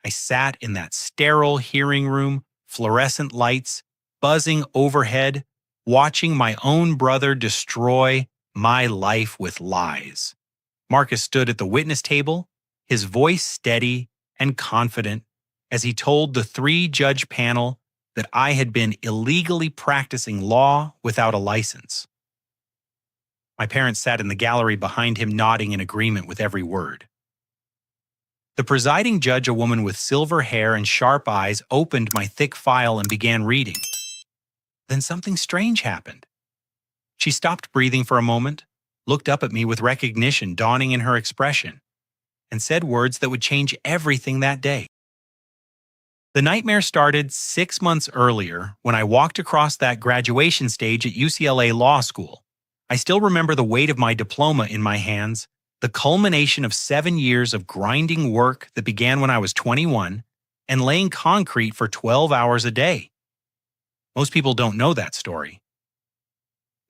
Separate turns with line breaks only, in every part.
I sat in that sterile hearing room, fluorescent lights, buzzing overhead, watching my own brother destroy my life with lies. Marcus stood at the witness table, his voice steady and confident, as he told the three-judge panel that I had been illegally practicing law without a license. My parents sat in the gallery behind him, nodding in agreement with every word. The presiding judge, a woman with silver hair and sharp eyes, opened my thick file and began reading. Then something strange happened. She stopped breathing for a moment, looked up at me with recognition dawning in her expression, and said words that would change everything that day. The nightmare started 6 months earlier when I walked across that graduation stage at UCLA Law School. I still remember the weight of my diploma in my hands, the culmination of 7 years of grinding work that began when I was 21 and laying concrete for 12 hours a day. Most people don't know that story.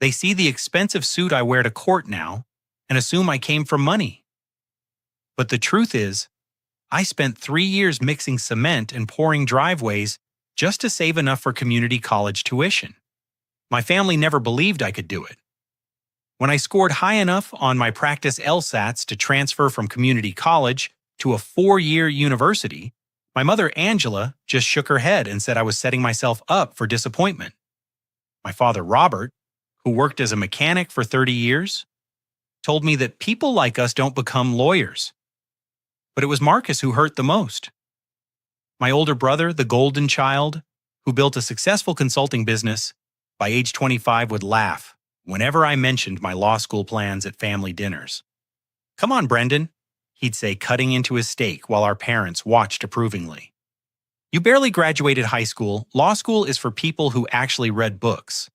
They see the expensive suit I wear to court now and assume I came from money. But the truth is, I spent 3 years mixing cement and pouring driveways just to save enough for community college tuition. My family never believed I could do it. When I scored high enough on my practice LSATs to transfer from community college to a 4-year university, my mother, Angela, just shook her head and said I was setting myself up for disappointment. My father, Robert, who worked as a mechanic for 30 years, told me that people like us don't become lawyers. But it was Marcus who hurt the most. My older brother, the golden child, who built a successful consulting business, by age 25 would laugh whenever I mentioned my law school plans at family dinners. "Come on, Brendan," he'd say, cutting into his steak while our parents watched approvingly. "You barely graduated high school. Law school is for people who actually read books."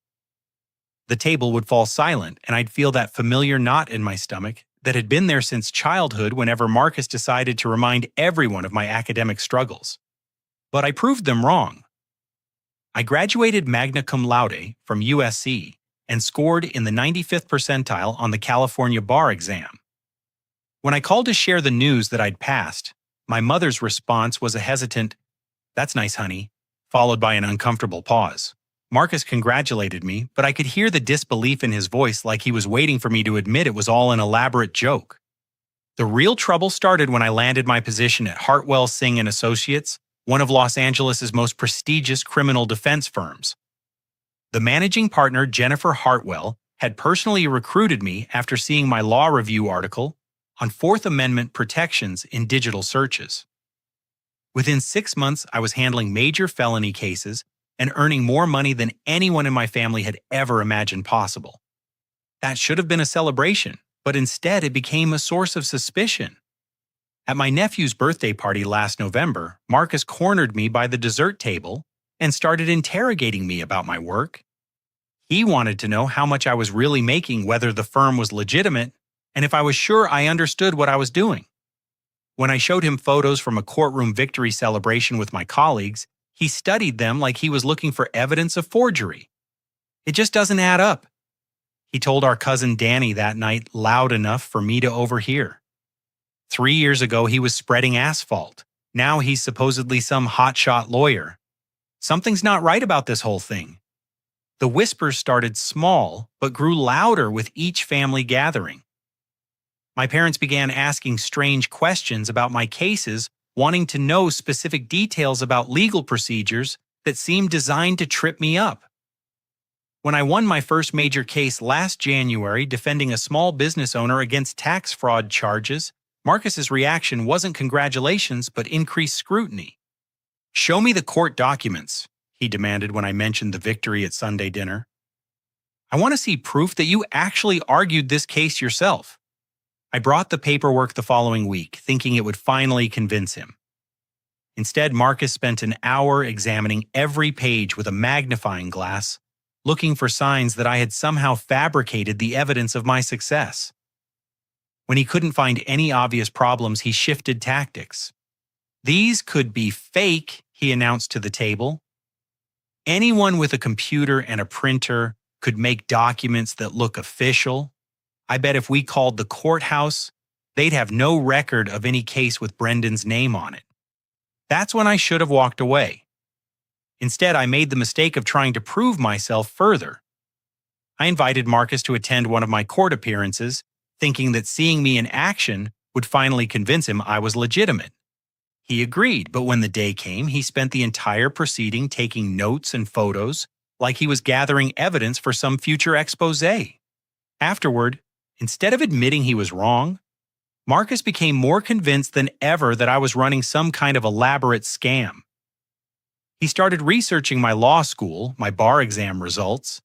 The table would fall silent, and I'd feel that familiar knot in my stomach that had been there since childhood whenever Marcus decided to remind everyone of my academic struggles. But I proved them wrong. I graduated magna cum laude from USC and scored in the 95th percentile on the California bar exam. When I called to share the news that I'd passed, my mother's response was a hesitant, "That's nice, honey," followed by an uncomfortable pause. Marcus congratulated me, but I could hear the disbelief in his voice, like he was waiting for me to admit it was all an elaborate joke. The real trouble started when I landed my position at Hartwell Singh & Associates, one of Los Angeles' most prestigious criminal defense firms. The managing partner, Jennifer Hartwell, had personally recruited me after seeing my law review article on Fourth Amendment protections in digital searches. Within 6 months, I was handling major felony cases and earning more money than anyone in my family had ever imagined possible. That should have been a celebration, but instead it became a source of suspicion. At my nephew's birthday party last November, Marcus cornered me by the dessert table and started interrogating me about my work. He wanted to know how much I was really making, whether the firm was legitimate, and if I was sure I understood what I was doing. When I showed him photos from a courtroom victory celebration with my colleagues, he studied them like he was looking for evidence of forgery. "It just doesn't add up," he told our cousin Danny that night, loud enough for me to overhear. 3 years ago, he was spreading asphalt. Now he's supposedly some hotshot lawyer. Something's not right about this whole thing. The whispers started small, but grew louder with each family gathering. My parents began asking strange questions about my cases, wanting to know specific details about legal procedures that seemed designed to trip me up. When I won my first major case last January defending a small business owner against tax fraud charges, Marcus's reaction wasn't congratulations but increased scrutiny. "Show me the court documents," he demanded when I mentioned the victory at Sunday dinner. "I want to see proof that you actually argued this case yourself." I brought the paperwork the following week, thinking it would finally convince him. Instead, Marcus spent an hour examining every page with a magnifying glass, looking for signs that I had somehow fabricated the evidence of my success. When he couldn't find any obvious problems, he shifted tactics. "These could be fake," he announced to the table. "Anyone with a computer and a printer could make documents that look official. I bet if we called the courthouse, they'd have no record of any case with Brendan's name on it." That's when I should have walked away. Instead, I made the mistake of trying to prove myself further. I invited Marcus to attend one of my court appearances, thinking that seeing me in action would finally convince him I was legitimate. He agreed, but when the day came, he spent the entire proceeding taking notes and photos, like he was gathering evidence for some future expose. Afterward, instead of admitting he was wrong, Marcus became more convinced than ever that I was running some kind of elaborate scam. He started researching my law school, my bar exam results,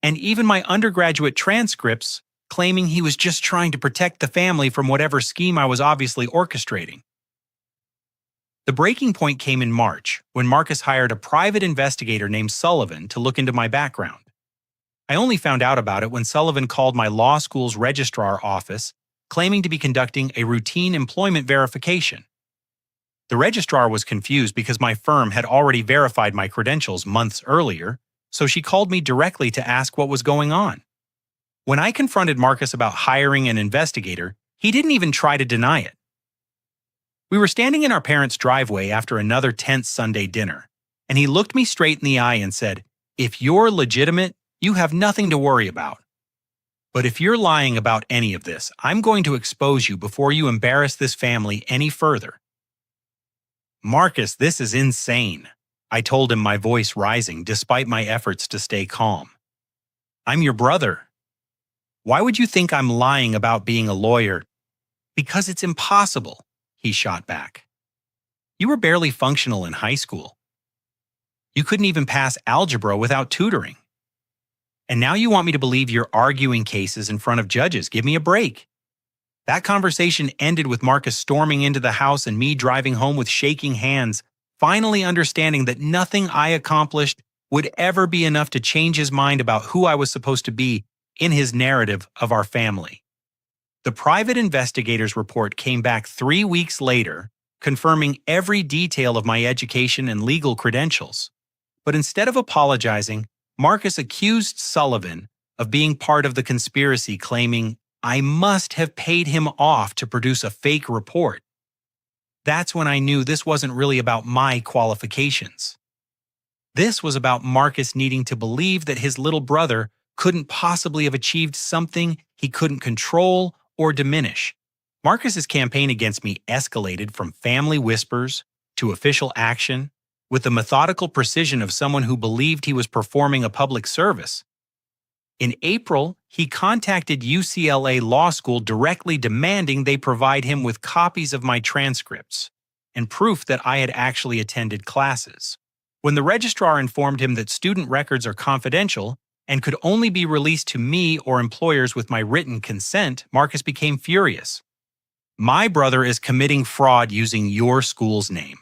and even my undergraduate transcripts, claiming he was just trying to protect the family from whatever scheme I was obviously orchestrating. The breaking point came in March, when Marcus hired a private investigator named Sullivan to look into my background. I only found out about it when Sullivan called my law school's registrar office, claiming to be conducting a routine employment verification. The registrar was confused because my firm had already verified my credentials months earlier, so she called me directly to ask what was going on. When I confronted Marcus about hiring an investigator, he didn't even try to deny it. We were standing in our parents' driveway after another tense Sunday dinner, and he looked me straight in the eye and said, "If you're legitimate, you have nothing to worry about. But if you're lying about any of this, I'm going to expose you before you embarrass this family any further." "Marcus, this is insane," I told him, my voice rising despite my efforts to stay calm. "I'm your brother. Why would you think I'm lying about being a lawyer?" "Because it's impossible," he shot back. "You were barely functional in high school. You couldn't even pass algebra without tutoring. And now you want me to believe you're arguing cases in front of judges. Give me a break." That conversation ended with Marcus storming into the house and me driving home with shaking hands, finally understanding that nothing I accomplished would ever be enough to change his mind about who I was supposed to be in his narrative of our family. The private investigator's report came back 3 weeks later, confirming every detail of my education and legal credentials. But instead of apologizing, Marcus accused Sullivan of being part of the conspiracy, claiming I must have paid him off to produce a fake report. That's when I knew this wasn't really about my qualifications. This was about Marcus needing to believe that his little brother couldn't possibly have achieved something he couldn't control or diminish. Marcus's campaign against me escalated from family whispers to official action with the methodical precision of someone who believed he was performing a public service. In April, he contacted UCLA Law School directly demanding they provide him with copies of my transcripts and proof that I had actually attended classes. When the registrar informed him that student records are confidential and could only be released to me or employers with my written consent, Marcus became furious. "My brother is committing fraud using your school's name."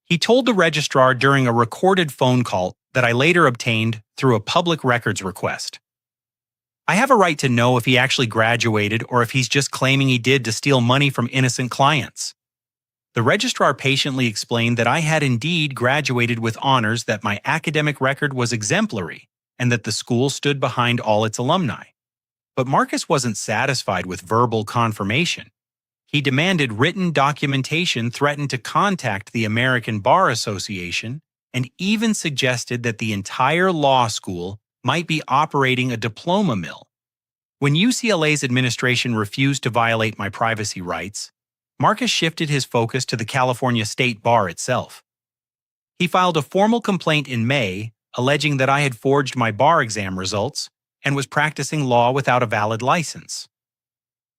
He told the registrar during a recorded phone call that I later obtained through a public records request. I have a right to know if he actually graduated or if he's just claiming he did to steal money from innocent clients. The registrar patiently explained that I had indeed graduated with honors, that my academic record was exemplary, and that the school stood behind all its alumni. But Marcus wasn't satisfied with verbal confirmation. He demanded written documentation, threatened to contact the American Bar Association, and even suggested that the entire law school might be operating a diploma mill. When UCLA's administration refused to violate my privacy rights, Marcus shifted his focus to the California State Bar itself. He filed a formal complaint in May, alleging that I had forged my bar exam results and was practicing law without a valid license.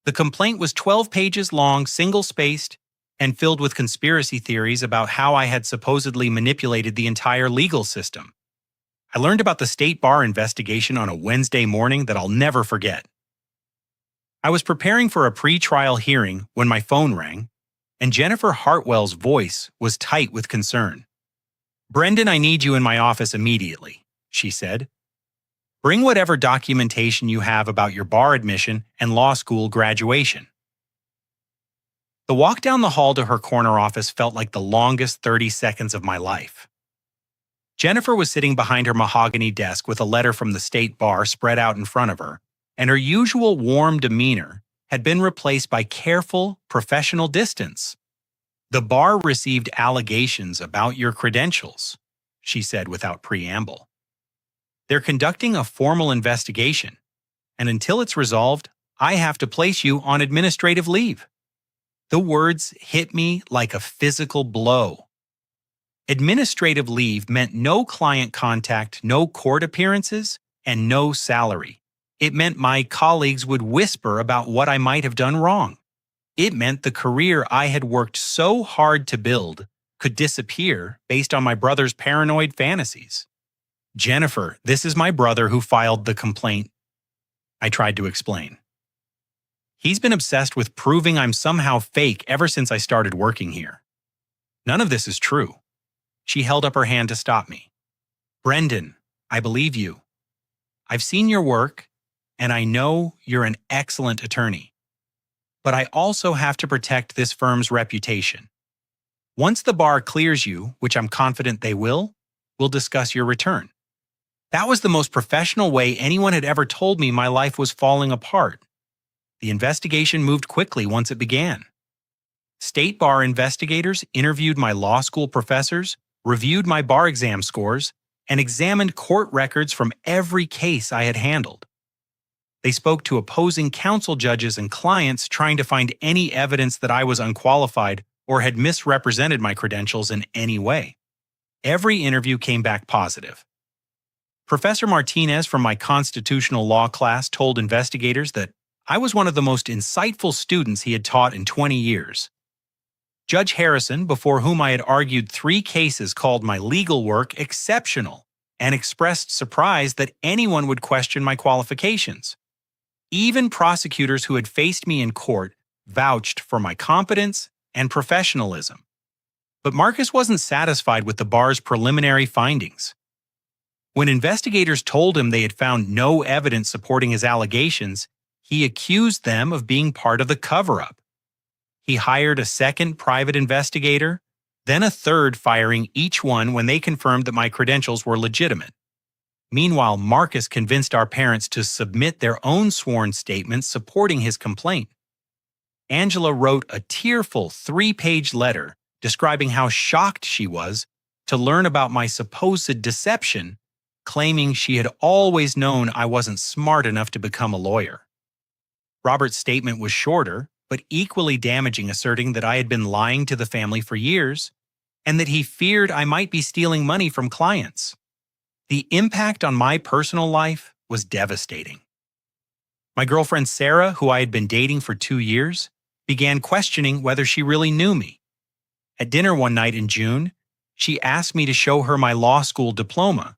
The complaint was 12 pages long, single-spaced, and filled with conspiracy theories about how I had supposedly manipulated the entire legal system. I learned about the state bar investigation on a Wednesday morning that I'll never forget. I was preparing for a pre-trial hearing when my phone rang, and Jennifer Hartwell's voice was tight with concern. "Brendan, I need you in my office immediately," she said. "Bring whatever documentation you have about your bar admission and law school graduation." The walk down the hall to her corner office felt like the longest 30 seconds of my life. Jennifer was sitting behind her mahogany desk with a letter from the state bar spread out in front of her, and her usual warm demeanor had been replaced by careful, professional distance. The bar received allegations about your credentials, she said without preamble. They're conducting a formal investigation, and until it's resolved, I have to place you on administrative leave. The words hit me like a physical blow. Administrative leave meant no client contact, no court appearances, and no salary. It meant my colleagues would whisper about what I might have done wrong. It meant the career I had worked so hard to build could disappear based on my brother's paranoid fantasies. Jennifer, this is my brother who filed the complaint, I tried to explain. He's been obsessed with proving I'm somehow fake ever since I started working here. None of this is true. She held up her hand to stop me. Brendan, I believe you. I've seen your work, and I know you're an excellent attorney. But I also have to protect this firm's reputation. Once the bar clears you, which I'm confident they will, we'll discuss your return. That was the most professional way anyone had ever told me my life was falling apart. The investigation moved quickly once it began. State bar investigators interviewed my law school professors, reviewed my bar exam scores, and examined court records from every case I had handled. They spoke to opposing counsel judges and clients trying to find any evidence that I was unqualified or had misrepresented my credentials in any way. Every interview came back positive. Professor Martinez from my constitutional law class told investigators that I was one of the most insightful students he had taught in 20 years. Judge Harrison, before whom I had argued 3 cases, called my legal work exceptional and expressed surprise that anyone would question my qualifications. Even prosecutors who had faced me in court vouched for my competence and professionalism. But Marcus wasn't satisfied with the bar's preliminary findings. When investigators told him they had found no evidence supporting his allegations, he accused them of being part of the cover-up. He hired a second private investigator, then a third, firing each one when they confirmed that my credentials were legitimate. Meanwhile, Marcus convinced our parents to submit their own sworn statements supporting his complaint. Angela wrote a tearful 3-page letter describing how shocked she was to learn about my supposed deception, claiming she had always known I wasn't smart enough to become a lawyer. Robert's statement was shorter, but equally damaging, asserting that I had been lying to the family for years and that he feared I might be stealing money from clients. The impact on my personal life was devastating. My girlfriend Sarah, who I had been dating for 2 years, began questioning whether she really knew me. At dinner one night in June, she asked me to show her my law school diploma,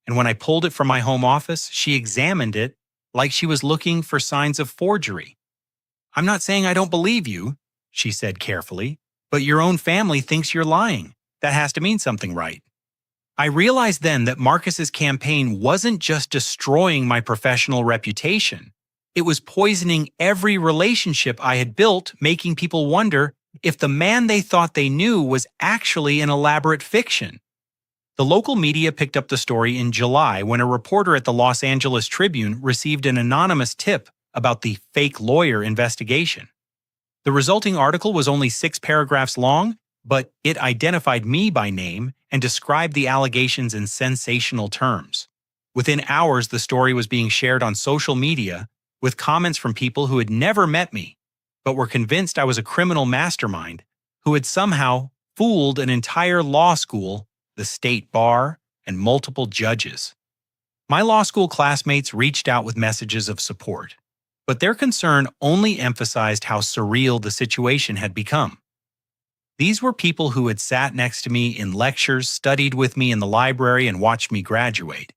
and when I pulled it from my home office, she examined it like she was looking for signs of forgery. "I'm not saying I don't believe you," she said carefully, "but your own family thinks you're lying. That has to mean something, right?" I realized then that Marcus's campaign wasn't just destroying my professional reputation. It was poisoning every relationship I had built, making people wonder if the man they thought they knew was actually an elaborate fiction. The local media picked up the story in July when a reporter at the Los Angeles Tribune received an anonymous tip about the fake lawyer investigation. The resulting article was only 6 paragraphs long, but it identified me by name and described the allegations in sensational terms. Within hours, the story was being shared on social media with comments from people who had never met me, but were convinced I was a criminal mastermind who had somehow fooled an entire law school, the state bar, and multiple judges. My law school classmates reached out with messages of support, but their concern only emphasized how surreal the situation had become. These were people who had sat next to me in lectures, studied with me in the library, and watched me graduate.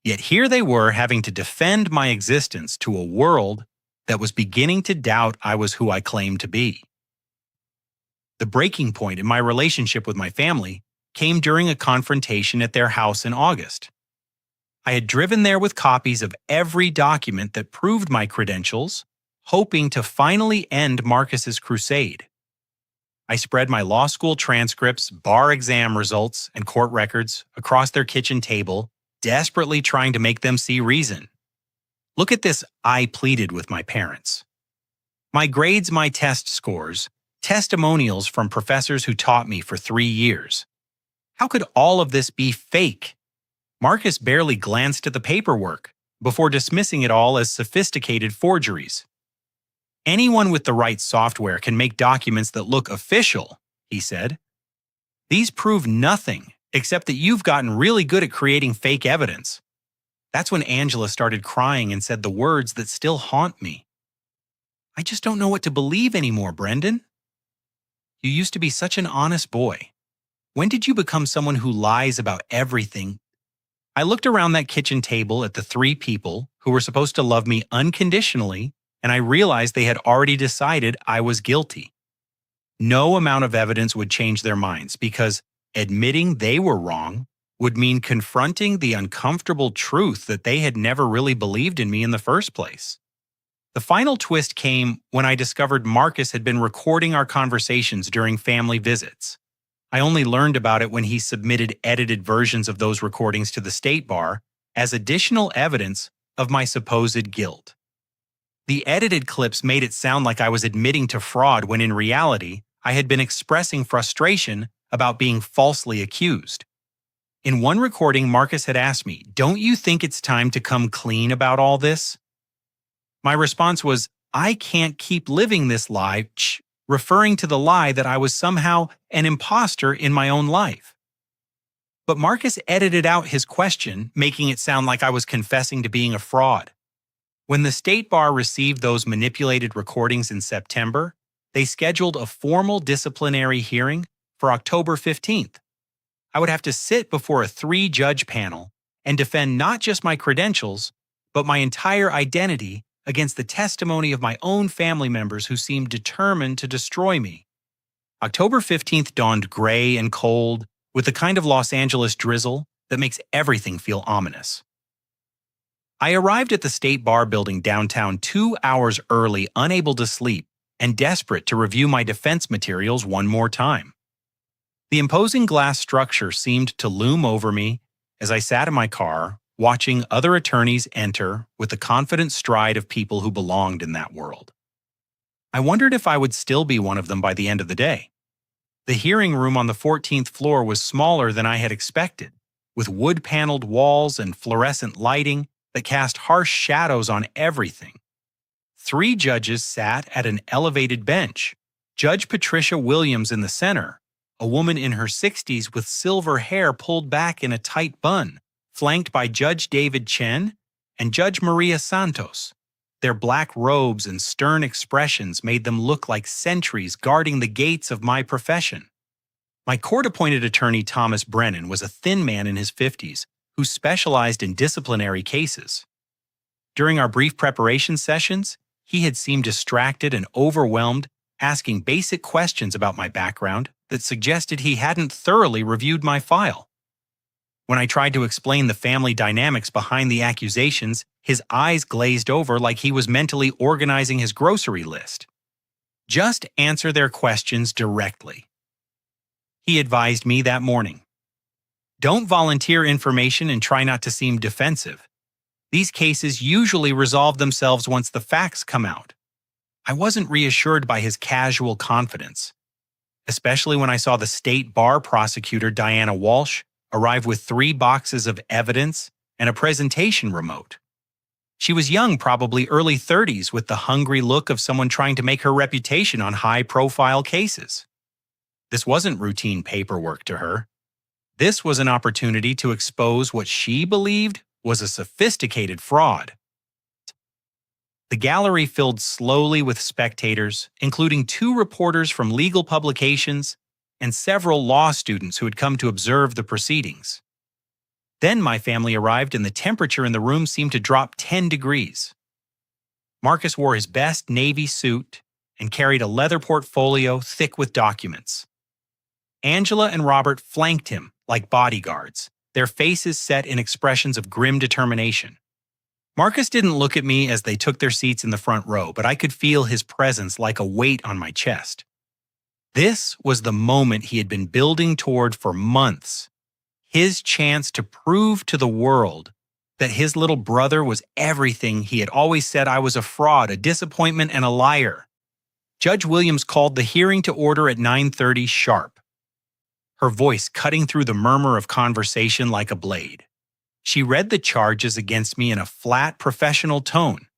Yet here they were having to defend my existence to a world that was beginning to doubt I was who I claimed to be. The breaking point in my relationship with my family came during a confrontation at their house in August. I had driven there with copies of every document that proved my credentials, hoping to finally end Marcus's crusade. I spread my law school transcripts, bar exam results, and court records across their kitchen table, desperately trying to make them see reason. "Look at this," I pleaded with my parents. "My grades, my test scores, testimonials from professors who taught me for 3 years. How could all of this be fake? Marcus barely glanced at the paperwork before dismissing it all as sophisticated forgeries. Anyone with the right software can make documents that look official, he said. These prove nothing except that you've gotten really good at creating fake evidence. That's when Angela started crying and said the words that still haunt me. I just don't know what to believe anymore, Brendan. You used to be such an honest boy. When did you become someone who lies about everything? I looked around that kitchen table at the 3 people who were supposed to love me unconditionally, and I realized they had already decided I was guilty. No amount of evidence would change their minds because admitting they were wrong would mean confronting the uncomfortable truth that they had never really believed in me in the first place. The final twist came when I discovered Marcus had been recording our conversations during family visits. I only learned about it when he submitted edited versions of those recordings to the state bar as additional evidence of my supposed guilt. The edited clips made it sound like I was admitting to fraud when in reality, I had been expressing frustration about being falsely accused. In one recording, Marcus had asked me, "Don't you think it's time to come clean about all this?" My response was, "I can't keep living this lie," referring to the lie that I was somehow an imposter in my own life. But Marcus edited out his question, making it sound like I was confessing to being a fraud. When the state bar received those manipulated recordings in September, they scheduled a formal disciplinary hearing for October 15th. I would have to sit before a 3-judge panel and defend not just my credentials, but my entire identity against the testimony of my own family members who seemed determined to destroy me. October 15th dawned gray and cold, with the kind of Los Angeles drizzle that makes everything feel ominous. I arrived at the state bar building downtown 2 hours early, unable to sleep, and desperate to review my defense materials one more time. The imposing glass structure seemed to loom over me as I sat in my car, watching other attorneys enter with the confident stride of people who belonged in that world. I wondered if I would still be one of them by the end of the day. The hearing room on the 14th floor was smaller than I had expected, with wood-paneled walls and fluorescent lighting that cast harsh shadows on everything. 3 judges sat at an elevated bench, Judge Patricia Williams in the center, a woman in her 60s with silver hair pulled back in a tight bun, flanked by Judge David Chen and Judge Maria Santos. Their black robes and stern expressions made them look like sentries guarding the gates of my profession. My court-appointed attorney Thomas Brennan was a thin man in his 50s who specialized in disciplinary cases. During our brief preparation sessions, he had seemed distracted and overwhelmed, asking basic questions about my background that suggested he hadn't thoroughly reviewed my file. When I tried to explain the family dynamics behind the accusations, his eyes glazed over like he was mentally organizing his grocery list. Just answer their questions directly, he advised me that morning. Don't volunteer information and try not to seem defensive. These cases usually resolve themselves once the facts come out. I wasn't reassured by his casual confidence, especially when I saw the state bar prosecutor Diana Walsh arrive with 3 boxes of evidence and a presentation remote. She was young, probably early 30s, with the hungry look of someone trying to make her reputation on high-profile cases. This wasn't routine paperwork to her. This was an opportunity to expose what she believed was a sophisticated fraud. The gallery filled slowly with spectators, including 2 reporters from legal publications and several law students who had come to observe the proceedings. Then my family arrived and the temperature in the room seemed to drop 10 degrees. Marcus wore his best navy suit and carried a leather portfolio thick with documents. Angela and Robert flanked him like bodyguards, their faces set in expressions of grim determination. Marcus didn't look at me as they took their seats in the front row, but I could feel his presence like a weight on my chest. This was the moment he had been building toward for months. His chance to prove to the world that his little brother was everything he had always said I was: a fraud, a disappointment, and a liar. Judge Williams called the hearing to order at 9:30 sharp, her voice cutting through the murmur of conversation like a blade. She read the charges against me in a flat, professional tone.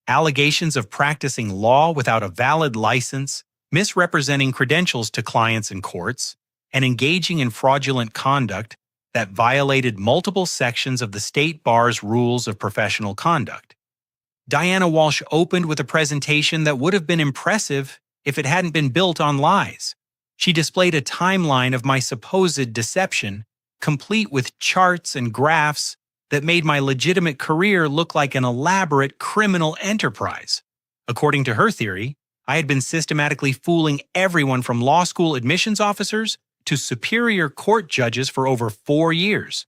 Allegations of practicing law without a valid license, misrepresenting credentials to clients in courts, and engaging in fraudulent conduct that violated multiple sections of the state bar's rules of professional conduct. Diana Walsh opened with a presentation that would have been impressive if it hadn't been built on lies. She displayed a timeline of my supposed deception, complete with charts and graphs that made my legitimate career look like an elaborate criminal enterprise. According to her theory, I had been systematically fooling everyone from law school admissions officers to superior court judges for over 4 years.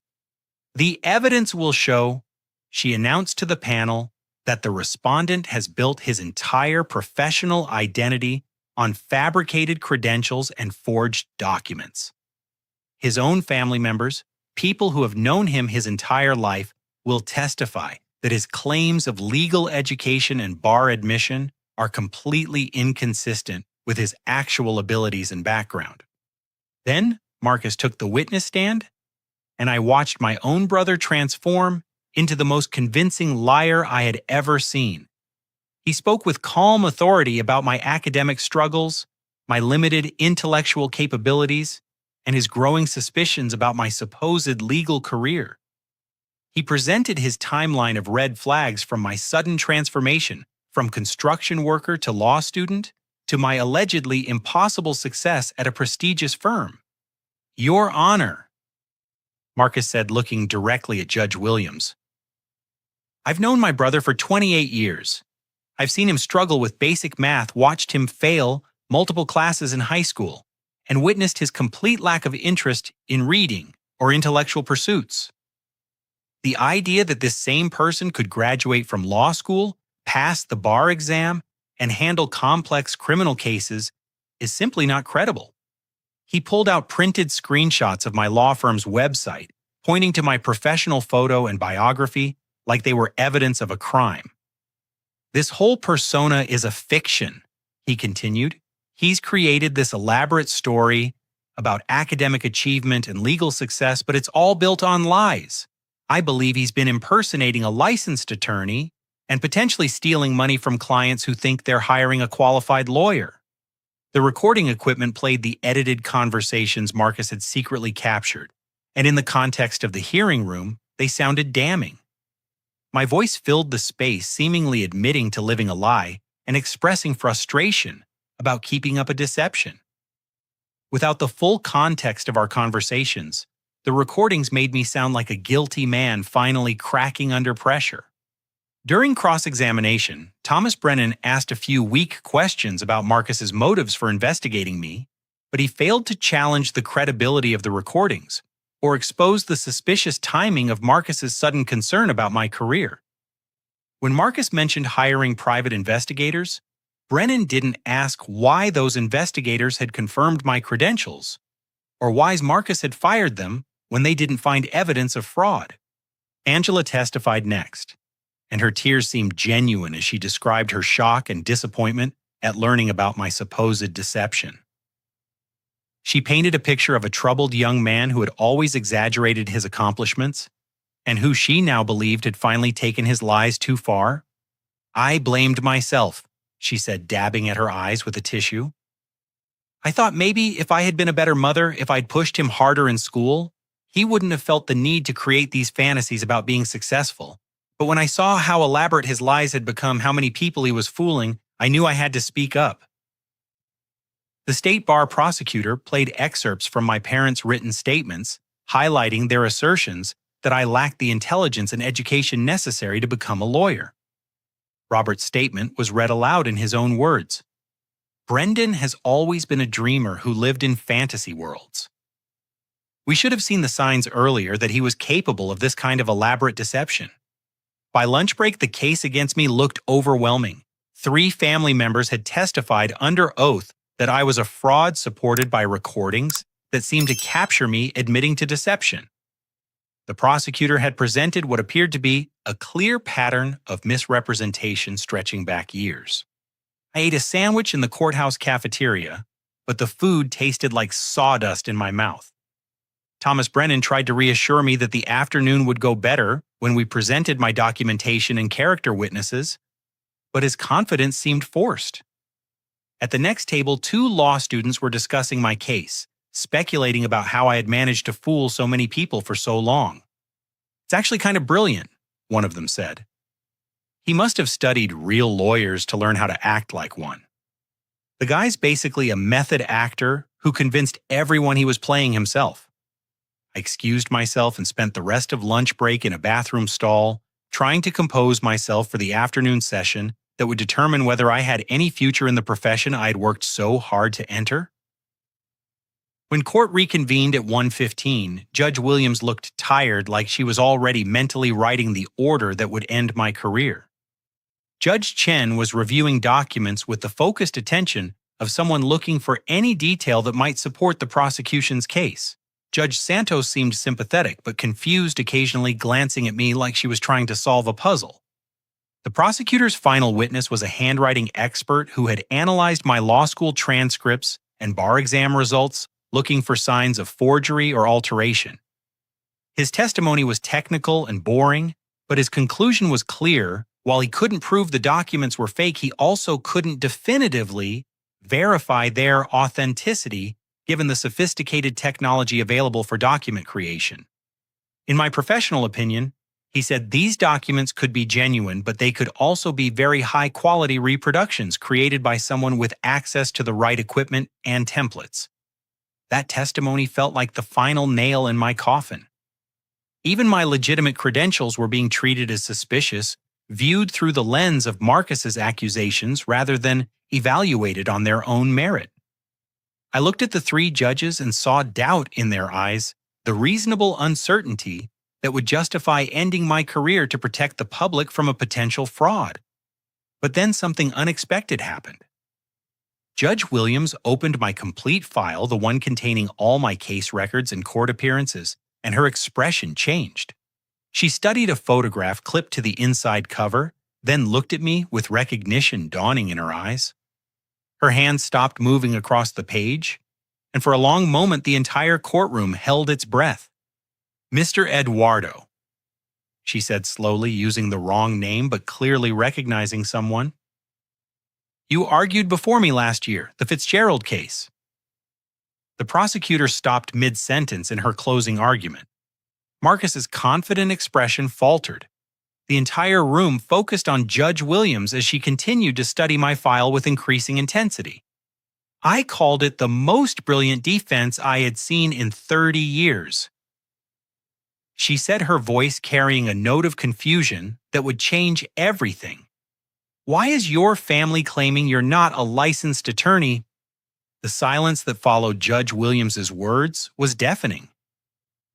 The evidence will show, she announced to the panel, that the respondent has built his entire professional identity on fabricated credentials and forged documents. His own family members, people who have known him his entire life, will testify that his claims of legal education and bar admission are completely inconsistent with his actual abilities and background. Then Marcus took the witness stand, and I watched my own brother transform into the most convincing liar I had ever seen. He spoke with calm authority about my academic struggles, my limited intellectual capabilities, and his growing suspicions about my supposed legal career. He presented his timeline of red flags from my sudden transformation from construction worker to law student to my allegedly impossible success at a prestigious firm. "Your Honor," Marcus said, looking directly at Judge Williams, "I've known my brother for 28 years. I've seen him struggle with basic math, watched him fail multiple classes in high school, and witnessed his complete lack of interest in reading or intellectual pursuits. The idea that this same person could graduate from law school, pass the bar exam, and handle complex criminal cases is simply not credible." He pulled out printed screenshots of my law firm's website, pointing to my professional photo and biography like they were evidence of a crime. "This whole persona is a fiction," he continued. "He's created this elaborate story about academic achievement and legal success, but it's all built on lies. I believe he's been impersonating a licensed attorney and potentially stealing money from clients who think they're hiring a qualified lawyer." The recording equipment played the edited conversations Marcus had secretly captured, and in the context of the hearing room, they sounded damning. My voice filled the space, seemingly admitting to living a lie and expressing frustration about keeping up a deception. Without the full context of our conversations, the recordings made me sound like a guilty man finally cracking under pressure. During cross-examination, Thomas Brennan asked a few weak questions about Marcus's motives for investigating me, but he failed to challenge the credibility of the recordings or expose the suspicious timing of Marcus's sudden concern about my career. When Marcus mentioned hiring private investigators, Brennan didn't ask why those investigators had confirmed my credentials or why Marcus had fired them when they didn't find evidence of fraud. Angela testified next, and her tears seemed genuine as she described her shock and disappointment at learning about my supposed deception. She painted a picture of a troubled young man who had always exaggerated his accomplishments and who she now believed had finally taken his lies too far. "I blamed myself," she said, dabbing at her eyes with a tissue. "I thought maybe if I had been a better mother, if I'd pushed him harder in school, he wouldn't have felt the need to create these fantasies about being successful. But when I saw how elaborate his lies had become, how many people he was fooling, I knew I had to speak up." The state bar prosecutor played excerpts from my parents' written statements, highlighting their assertions that I lacked the intelligence and education necessary to become a lawyer. Robert's statement was read aloud in his own words. "Brendan has always been a dreamer who lived in fantasy worlds. We should have seen the signs earlier that he was capable of this kind of elaborate deception. By lunch break, the case against me looked overwhelming. 3 family members had testified under oath that I was a fraud supported by recordings that seemed to capture me admitting to deception. The prosecutor had presented what appeared to be a clear pattern of misrepresentation stretching back years. I ate a sandwich in the courthouse cafeteria, but the food tasted like sawdust in my mouth. Thomas Brennan tried to reassure me that the afternoon would go better when we presented my documentation and character witnesses, but his confidence seemed forced. At the next table, 2 law students were discussing my case, speculating about how I had managed to fool so many people for so long. "It's actually kind of brilliant," one of them said. He must have studied real lawyers to learn how to act like one. The guy's basically a method actor who convinced everyone he was playing himself. I excused myself and spent the rest of lunch break in a bathroom stall, trying to compose myself for the afternoon session that would determine whether I had any future in the profession I had worked so hard to enter. When court reconvened at 1:15, Judge Williams looked tired, like she was already mentally writing the order that would end my career. Judge Chen was reviewing documents with the focused attention of someone looking for any detail that might support the prosecution's case. Judge Santos seemed sympathetic but confused, occasionally glancing at me like she was trying to solve a puzzle. The prosecutor's final witness was a handwriting expert who had analyzed my law school transcripts and bar exam results, looking for signs of forgery or alteration. His testimony was technical and boring, but his conclusion was clear. While he couldn't prove the documents were fake, he also couldn't definitively verify their authenticity given the sophisticated technology available for document creation. In my professional opinion, he said these documents could be genuine, but they could also be very high-quality reproductions created by someone with access to the right equipment and templates. That testimony felt like the final nail in my coffin. Even my legitimate credentials were being treated as suspicious, viewed through the lens of Marcus's accusations rather than evaluated on their own merit. I looked at the 3 judges and saw doubt in their eyes, the reasonable uncertainty that would justify ending my career to protect the public from a potential fraud. But then something unexpected happened. Judge Williams opened my complete file, the one containing all my case records and court appearances, and her expression changed. She studied a photograph clipped to the inside cover, then looked at me with recognition dawning in her eyes. Her hand stopped moving across the page, and for a long moment the entire courtroom held its breath. "Mr. Eduardo," she said slowly, using the wrong name but clearly recognizing someone. "You argued before me last year, the Fitzgerald case." The prosecutor stopped mid-sentence in her closing argument. Marcus's confident expression faltered. The entire room focused on Judge Williams as she continued to study my file with increasing intensity. I called it the most brilliant defense I had seen in 30 years. She said, her voice carrying a note of confusion that would change everything. "Why is your family claiming you're not a licensed attorney?" The silence that followed Judge Williams's words was deafening.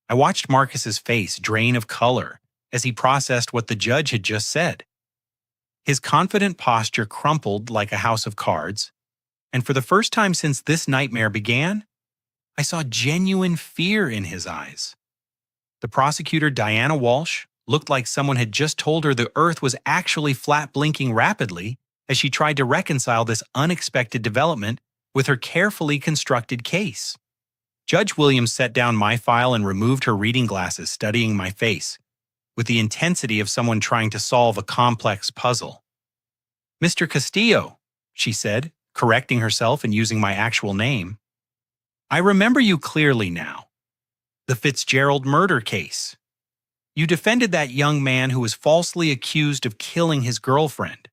I watched Marcus's face drain of color as he processed what the judge had just said. His confident posture crumpled like a house of cards, and for the first time since this nightmare began, I saw genuine fear in his eyes. The prosecutor, Diana Walsh, looked like someone had just told her the earth was actually flat, blinking rapidly as she tried to reconcile this unexpected development with her carefully constructed case. Judge Williams set down my file and removed her reading glasses, studying my face with the intensity of someone trying to solve a complex puzzle. "Mr. Castillo," she said, correcting herself and using my actual name. "I remember you clearly now. The Fitzgerald murder case. You defended that young man who was falsely accused of killing his girlfriend.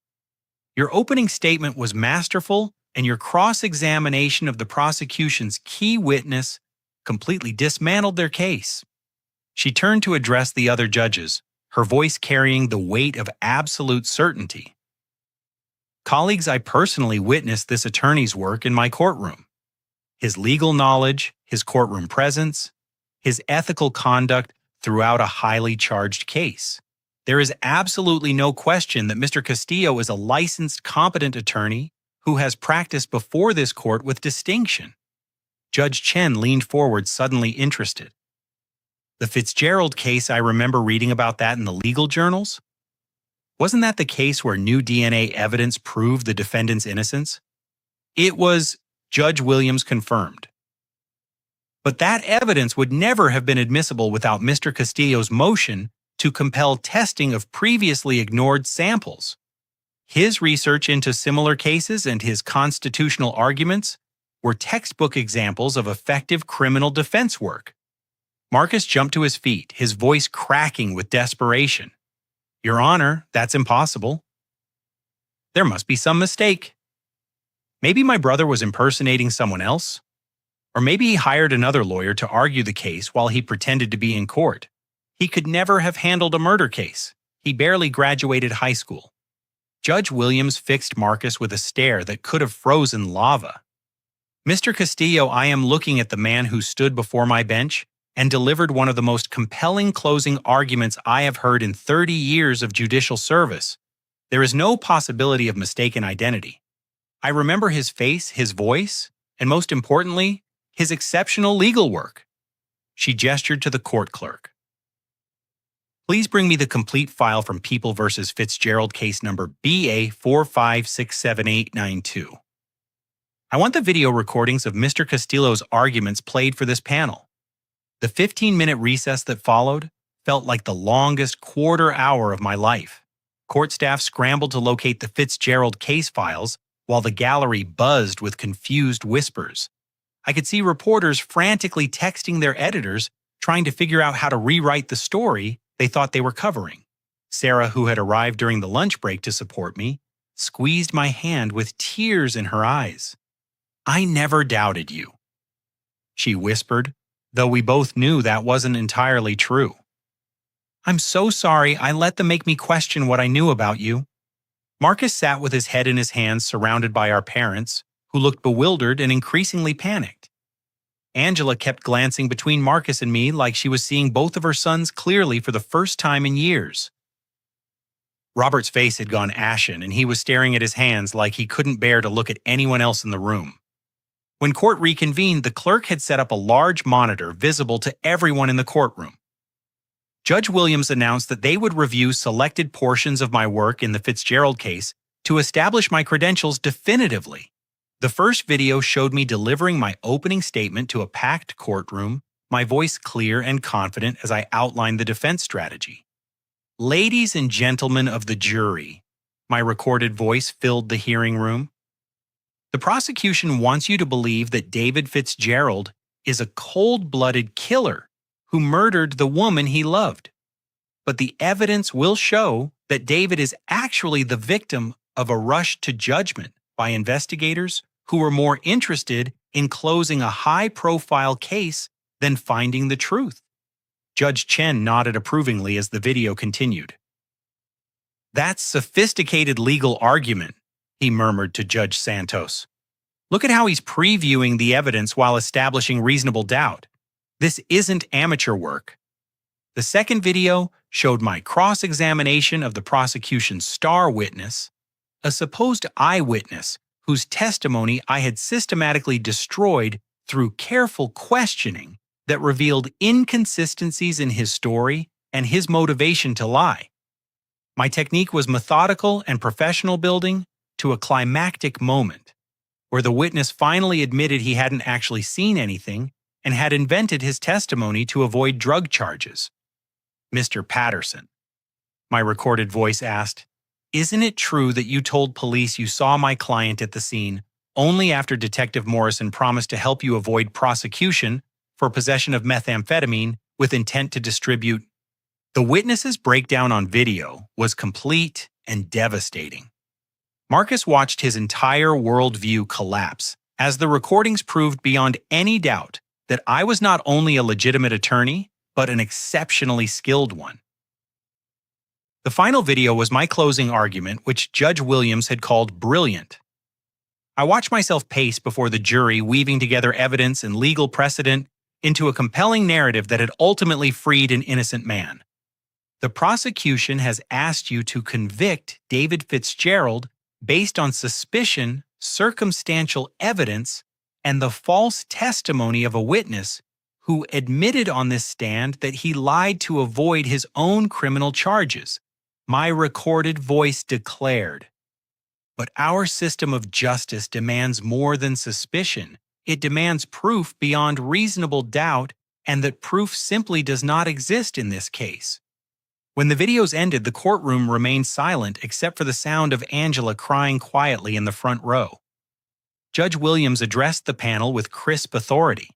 Your opening statement was masterful, and your cross-examination of the prosecution's key witness completely dismantled their case." She turned to address the other judges, her voice carrying the weight of absolute certainty. "Colleagues, I personally witnessed this attorney's work in my courtroom. His legal knowledge, his courtroom presence, his ethical conduct throughout a highly charged case. There is absolutely no question that Mr. Castillo is a licensed, competent attorney who has practiced before this court with distinction." Judge Chen leaned forward, suddenly interested. "The Fitzgerald case, I remember reading about that in the legal journals. Wasn't that the case where new DNA evidence proved the defendant's innocence? It was, Judge Williams confirmed. But that evidence would never have been admissible without Mr. Castillo's motion to compel testing of previously ignored samples. His research into similar cases and his constitutional arguments were textbook examples of effective criminal defense work. Marcus jumped to his feet, his voice cracking with desperation. "Your Honor, that's impossible. There must be some mistake. Maybe my brother was impersonating someone else? Or maybe he hired another lawyer to argue the case while he pretended to be in court. He could never have handled a murder case. He barely graduated high school." Judge Williams fixed Marcus with a stare that could have frozen lava. "Mr. Castillo, I am looking at the man who stood before my bench and delivered one of the most compelling closing arguments I have heard in 30 years of judicial service. There is no possibility of mistaken identity. I remember his face, his voice, and most importantly, his exceptional legal work." She gestured to the court clerk. "Please bring me the complete file from People v. Fitzgerald case number BA4567892. I want the video recordings of Mr. Castillo's arguments played for this panel." The 15-minute recess that followed felt like the longest quarter hour of my life. Court staff scrambled to locate the Fitzgerald case files while the gallery buzzed with confused whispers. I could see reporters frantically texting their editors, trying to figure out how to rewrite the story they thought they were covering. Sarah, who had arrived during the lunch break to support me, squeezed my hand with tears in her eyes. "I never doubted you," she whispered, though we both knew that wasn't entirely true. "I'm so sorry I let them make me question what I knew about you." Marcus sat with his head in his hands, surrounded by our parents, who looked bewildered and increasingly panicked. Angela kept glancing between Marcus and me like she was seeing both of her sons clearly for the first time in years. Robert's face had gone ashen, and he was staring at his hands like he couldn't bear to look at anyone else in the room. When court reconvened, the clerk had set up a large monitor visible to everyone in the courtroom. Judge Williams announced that they would review selected portions of my work in the Fitzgerald case to establish my credentials definitively. The first video showed me delivering my opening statement to a packed courtroom, my voice clear and confident as I outlined the defense strategy. "Ladies and gentlemen of the jury," my recorded voice filled the hearing room. "The prosecution wants you to believe that David Fitzgerald is a cold-blooded killer who murdered the woman he loved. But the evidence will show that David is actually the victim of a rush to judgment by investigators who were more interested in closing a high-profile case than finding the truth." Judge Chen nodded approvingly as the video continued. "That's sophisticated legal argument," he murmured to Judge Santos. "Look at how he's previewing the evidence while establishing reasonable doubt. This isn't amateur work." The second video showed my cross-examination of the prosecution's star witness, a supposed eyewitness whose testimony I had systematically destroyed through careful questioning that revealed inconsistencies in his story and his motivation to lie. My technique was methodical and professional, building to a climactic moment, where the witness finally admitted he hadn't actually seen anything and had invented his testimony to avoid drug charges. "Mr. Patterson," my recorded voice asked, "isn't it true that you told police you saw my client at the scene only after Detective Morrison promised to help you avoid prosecution for possession of methamphetamine with intent to distribute?" The witness's breakdown on video was complete and devastating. Marcus watched his entire worldview collapse as the recordings proved beyond any doubt that I was not only a legitimate attorney, but an exceptionally skilled one. The final video was my closing argument, which Judge Williams had called brilliant. I watched myself pace before the jury, weaving together evidence and legal precedent into a compelling narrative that had ultimately freed an innocent man. "The prosecution has asked you to convict David Fitzgerald based on suspicion, circumstantial evidence, and the false testimony of a witness who admitted on this stand that he lied to avoid his own criminal charges. My recorded voice declared. But our system of justice demands more than suspicion. It demands proof beyond reasonable doubt, and that proof simply does not exist in this case. When the videos ended, the courtroom remained silent except for the sound of Angela crying quietly in the front row. Judge Williams addressed the panel with crisp authority.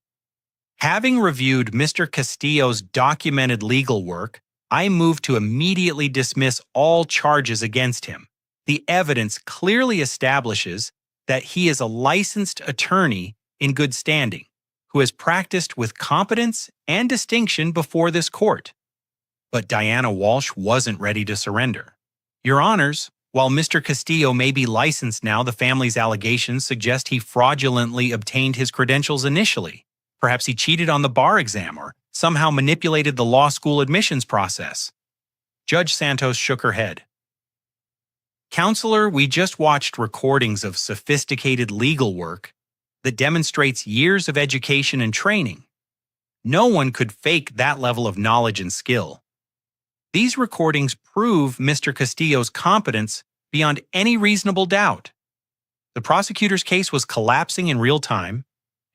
Having reviewed Mr. Castillo's documented legal work, I move to immediately dismiss all charges against him. The evidence clearly establishes that he is a licensed attorney in good standing, who has practiced with competence and distinction before this court. But Diana Walsh wasn't ready to surrender. Your Honors, while Mr. Castillo may be licensed now, the family's allegations suggest he fraudulently obtained his credentials initially. Perhaps he cheated on the bar exam or somehow manipulated the law school admissions process. Judge Santos shook her head. Counselor, we just watched recordings of sophisticated legal work that demonstrates years of education and training. No one could fake that level of knowledge and skill. These recordings prove Mr. Castillo's competence beyond any reasonable doubt. The prosecutor's case was collapsing in real time,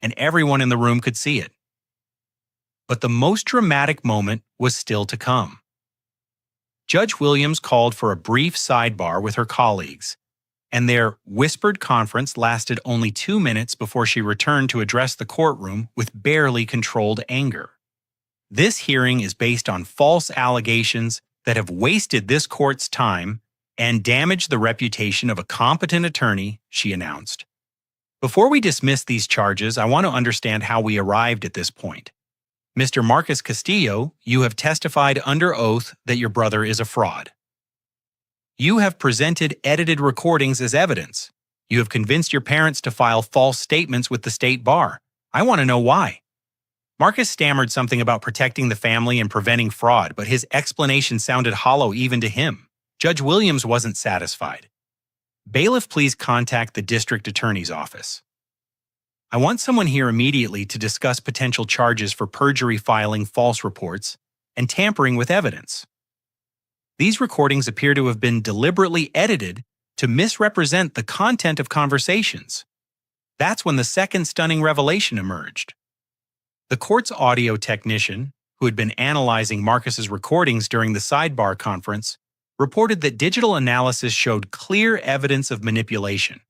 and everyone in the room could see it. But the most dramatic moment was still to come. Judge Williams called for a brief sidebar with her colleagues, and their whispered conference lasted only 2 minutes before she returned to address the courtroom with barely controlled anger. This hearing is based on false allegations that have wasted this court's time and damaged the reputation of a competent attorney, she announced. Before we dismiss these charges, I want to understand how we arrived at this point. Mr. Marcus Castillo, you have testified under oath that your brother is a fraud. You have presented edited recordings as evidence. You have convinced your parents to file false statements with the state bar. I want to know why. Marcus stammered something about protecting the family and preventing fraud, but his explanation sounded hollow even to him. Judge Williams wasn't satisfied. Bailiff, please contact the district attorney's office. I want someone here immediately to discuss potential charges for perjury, filing false reports, and tampering with evidence. These recordings appear to have been deliberately edited to misrepresent the content of conversations. That's when the second stunning revelation emerged. The court's audio technician, who had been analyzing Marcus's recordings during the sidebar conference, reported that digital analysis showed clear evidence of manipulation.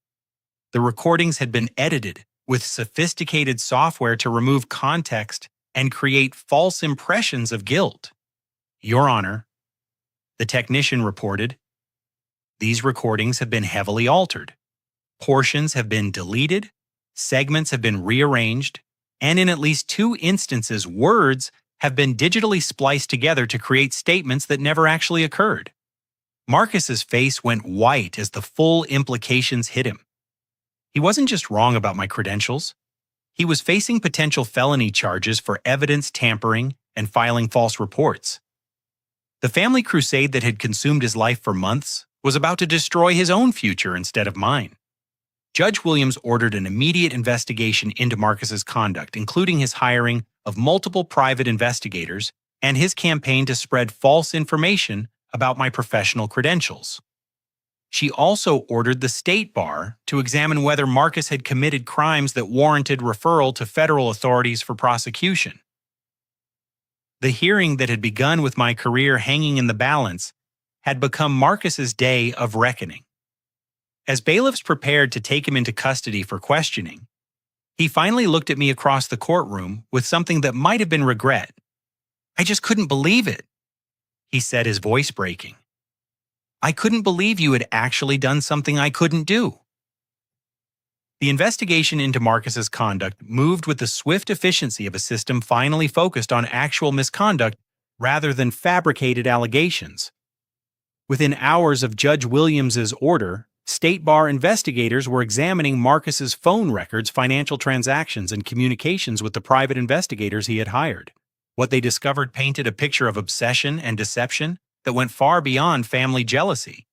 The recordings had been edited with sophisticated software to remove context and create false impressions of guilt. Your Honor, the technician reported, these recordings have been heavily altered. Portions have been deleted, segments have been rearranged, and in at least 2 instances, words have been digitally spliced together to create statements that never actually occurred. Marcus's face went white as the full implications hit him. He wasn't just wrong about my credentials. He was facing potential felony charges for evidence tampering and filing false reports. The family crusade that had consumed his life for months was about to destroy his own future instead of mine. Judge Williams ordered an immediate investigation into Marcus's conduct, including his hiring of multiple private investigators and his campaign to spread false information about my professional credentials. She also ordered the state bar to examine whether Marcus had committed crimes that warranted referral to federal authorities for prosecution. The hearing that had begun with my career hanging in the balance had become Marcus's day of reckoning. As bailiffs prepared to take him into custody for questioning, he finally looked at me across the courtroom with something that might have been regret. I just couldn't believe it, he said, his voice breaking. I couldn't believe you had actually done something I couldn't do. The investigation into Marcus's conduct moved with the swift efficiency of a system finally focused on actual misconduct rather than fabricated allegations. Within hours of Judge Williams's order, state bar investigators were examining Marcus's phone records, financial transactions, and communications with the private investigators he had hired. What they discovered painted a picture of obsession and deception that went far beyond family jealousy.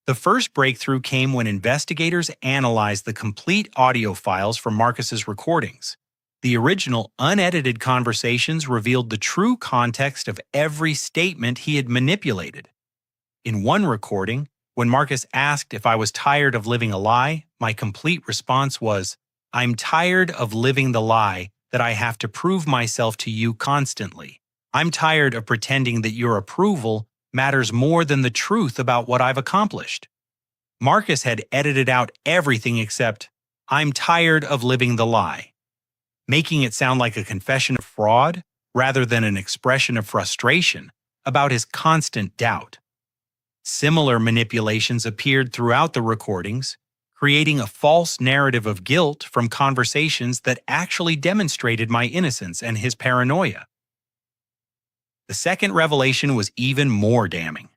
The first breakthrough came when investigators analyzed the complete audio files from Marcus's recordings. The original, unedited conversations revealed the true context of every statement he had manipulated. In one recording, when Marcus asked if I was tired of living a lie, my complete response was, "I'm tired of living the lie that I have to prove myself to you constantly. I'm tired of pretending that your approval matters more than the truth about what I've accomplished." Marcus had edited out everything except, "I'm tired of living the lie," making it sound like a confession of fraud rather than an expression of frustration about his constant doubt. Similar manipulations appeared throughout the recordings, creating a false narrative of guilt from conversations that actually demonstrated my innocence and his paranoia. The second revelation was even more damning.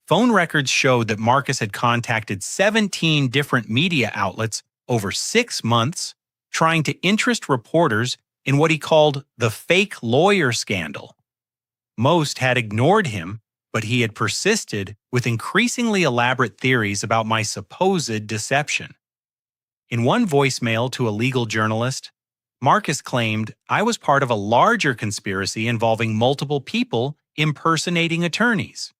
Phone records showed that Marcus had contacted 17 different media outlets over 6 months, trying to interest reporters in what he called the fake lawyer scandal. Most had ignored him, but he had persisted with increasingly elaborate theories about my supposed deception. In one voicemail to a legal journalist, Marcus claimed I was part of a larger conspiracy involving multiple people impersonating attorneys.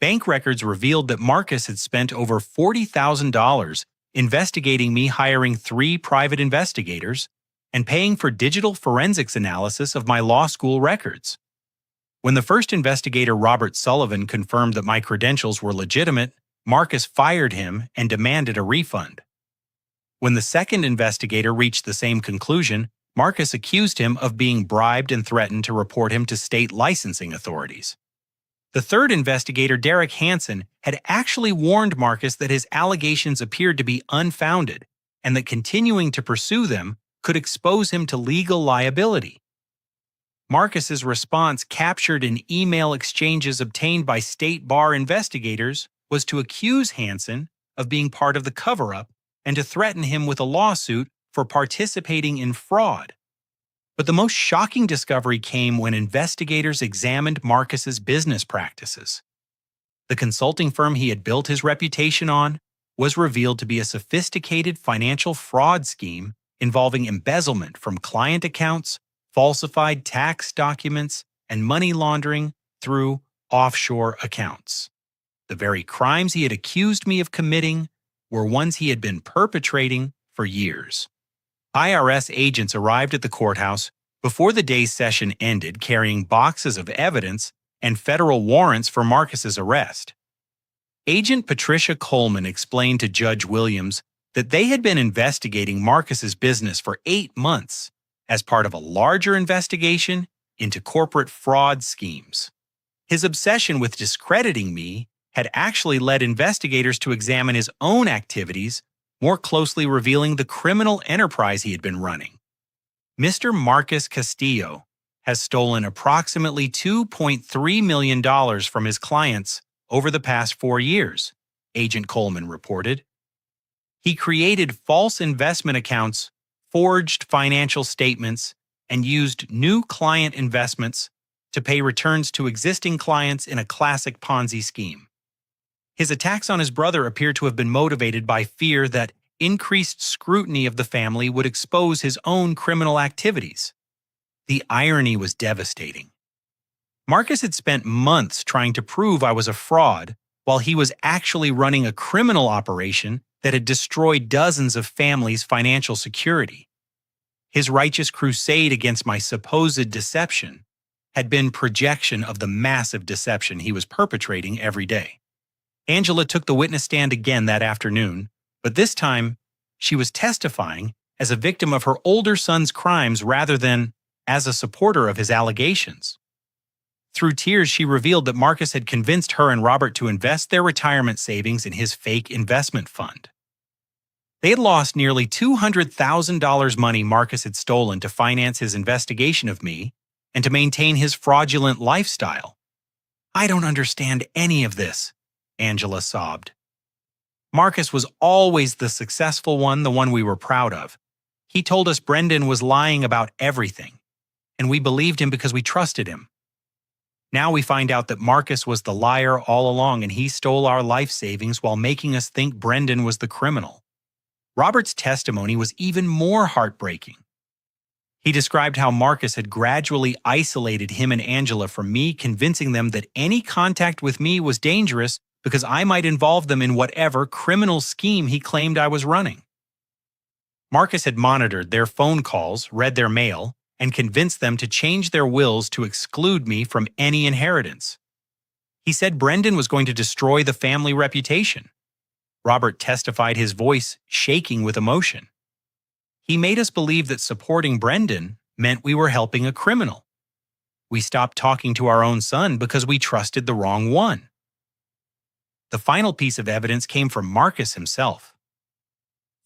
Bank records revealed that Marcus had spent over $40,000 investigating me, hiring 3 private investigators, and paying for digital forensics analysis of my law school records. When the first investigator, Robert Sullivan, confirmed that my credentials were legitimate, Marcus fired him and demanded a refund. When the second investigator reached the same conclusion, Marcus accused him of being bribed and threatened to report him to state licensing authorities. The third investigator, Derek Hansen, had actually warned Marcus that his allegations appeared to be unfounded and that continuing to pursue them could expose him to legal liability. Marcus's response, captured in email exchanges obtained by state bar investigators, was to accuse Hansen of being part of the cover-up and to threaten him with a lawsuit for participating in fraud. But the most shocking discovery came when investigators examined Marcus's business practices. The consulting firm he had built his reputation on was revealed to be a sophisticated financial fraud scheme involving embezzlement from client accounts, falsified tax documents, and money laundering through offshore accounts. The very crimes he had accused me of committing were ones he had been perpetrating for years. IRS agents arrived at the courthouse before the day's session ended, carrying boxes of evidence and federal warrants for Marcus's arrest. Agent Patricia Coleman explained to Judge Williams that they had been investigating Marcus's business for 8 months as part of a larger investigation into corporate fraud schemes. His obsession with discrediting me had actually led investigators to examine his own activities, more closely revealing the criminal enterprise he had been running. Mr. Marcus Castillo has stolen approximately $2.3 million from his clients over the past 4 years, Agent Coleman reported. He created false investment accounts, forged financial statements, and used new client investments to pay returns to existing clients in a classic Ponzi scheme. His attacks on his brother appear to have been motivated by fear that increased scrutiny of the family would expose his own criminal activities. The irony was devastating. Marcus had spent months trying to prove I was a fraud while he was actually running a criminal operation that had destroyed dozens of families' financial security. His righteous crusade against my supposed deception had been projection of the massive deception he was perpetrating every day. Angela took the witness stand again that afternoon, but this time she was testifying as a victim of her older son's crimes rather than as a supporter of his allegations. Through tears, she revealed that Marcus had convinced her and Robert to invest their retirement savings in his fake investment fund. They had lost nearly $200,000 money Marcus had stolen to finance his investigation of me and to maintain his fraudulent lifestyle. "I don't understand any of this," Angela sobbed. Marcus was always the successful one, the one we were proud of. He told us Brendan was lying about everything, and we believed him because we trusted him. Now we find out that Marcus was the liar all along and he stole our life savings while making us think Brendan was the criminal. Robert's testimony was even more heartbreaking. He described how Marcus had gradually isolated him and Angela from me, convincing them that any contact with me was dangerous because I might involve them in whatever criminal scheme he claimed I was running. Marcus had monitored their phone calls, read their mail, and convinced them to change their wills to exclude me from any inheritance. He said Brendan was going to destroy the family reputation. Robert testified, his voice shaking with emotion. He made us believe that supporting Brendan meant we were helping a criminal. We stopped talking to our own son because we trusted the wrong one. The final piece of evidence came from Marcus himself.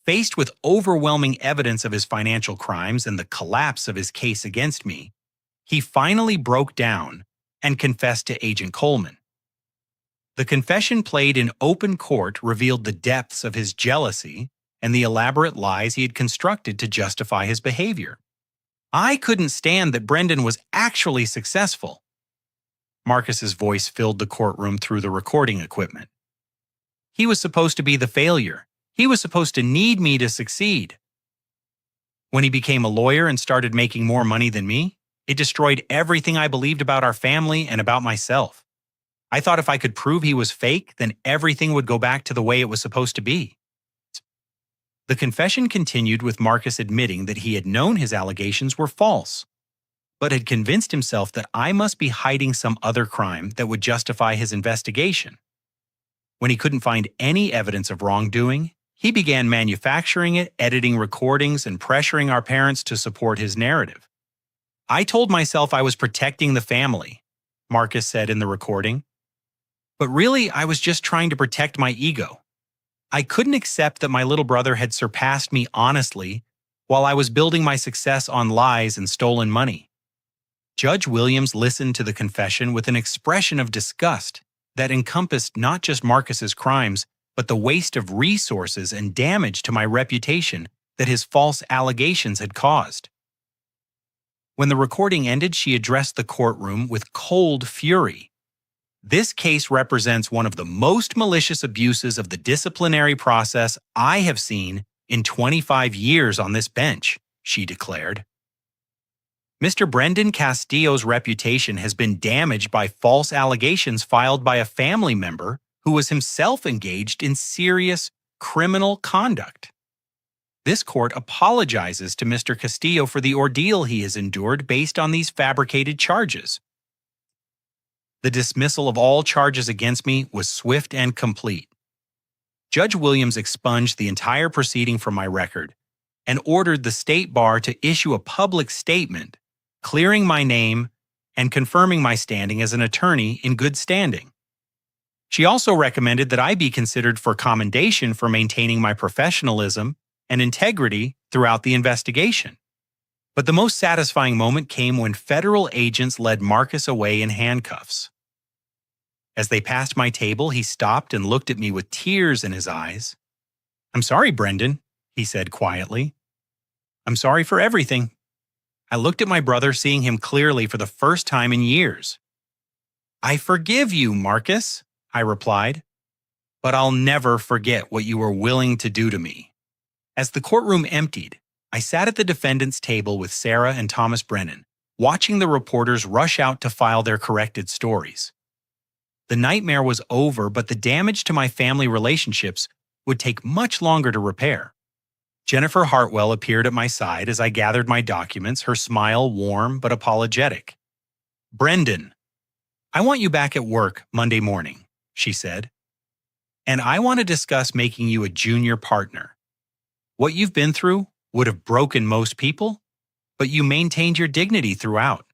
Faced with overwhelming evidence of his financial crimes and the collapse of his case against me, he finally broke down and confessed to Agent Coleman. The confession played in open court revealed the depths of his jealousy and the elaborate lies he had constructed to justify his behavior. I couldn't stand that Brendan was actually successful. Marcus's voice filled the courtroom through the recording equipment. He was supposed to be the failure. He was supposed to need me to succeed. When he became a lawyer and started making more money than me, it destroyed everything I believed about our family and about myself. I thought if I could prove he was fake, then everything would go back to the way it was supposed to be. The confession continued with Marcus admitting that he had known his allegations were false, but had convinced himself that I must be hiding some other crime that would justify his investigation. When he couldn't find any evidence of wrongdoing, he began manufacturing it, editing recordings, and pressuring our parents to support his narrative. I told myself I was protecting the family, Marcus said in the recording. But really, I was just trying to protect my ego. I couldn't accept that my little brother had surpassed me honestly while I was building my success on lies and stolen money. Judge Williams listened to the confession with an expression of disgust that encompassed not just Marcus's crimes, but the waste of resources and damage to my reputation that his false allegations had caused. When the recording ended, she addressed the courtroom with cold fury. This case represents one of the most malicious abuses of the disciplinary process I have seen in 25 years on this bench, she declared. Mr. Brendan Castillo's reputation has been damaged by false allegations filed by a family member who was himself engaged in serious criminal conduct. This court apologizes to Mr. Castillo for the ordeal he has endured based on these fabricated charges. The dismissal of all charges against me was swift and complete. Judge Williams expunged the entire proceeding from my record and ordered the state bar to issue a public statement clearing my name and confirming my standing as an attorney in good standing. She also recommended that I be considered for commendation for maintaining my professionalism and integrity throughout the investigation. But the most satisfying moment came when federal agents led Marcus away in handcuffs. As they passed my table, he stopped and looked at me with tears in his eyes. "I'm sorry, Brendan," he said quietly. "I'm sorry for everything." I looked at my brother, seeing him clearly for the first time in years. "I forgive you, Marcus," I replied, "but I'll never forget what you were willing to do to me." As the courtroom emptied, I sat at the defendant's table with Sarah and Thomas Brennan, watching the reporters rush out to file their corrected stories. The nightmare was over, but the damage to my family relationships would take much longer to repair. Jennifer Hartwell appeared at my side as I gathered my documents, her smile warm but apologetic. "Brendan, I want you back at work Monday morning," she said. "And I want to discuss making you a junior partner. What you've been through would have broken most people, but you maintained your dignity throughout.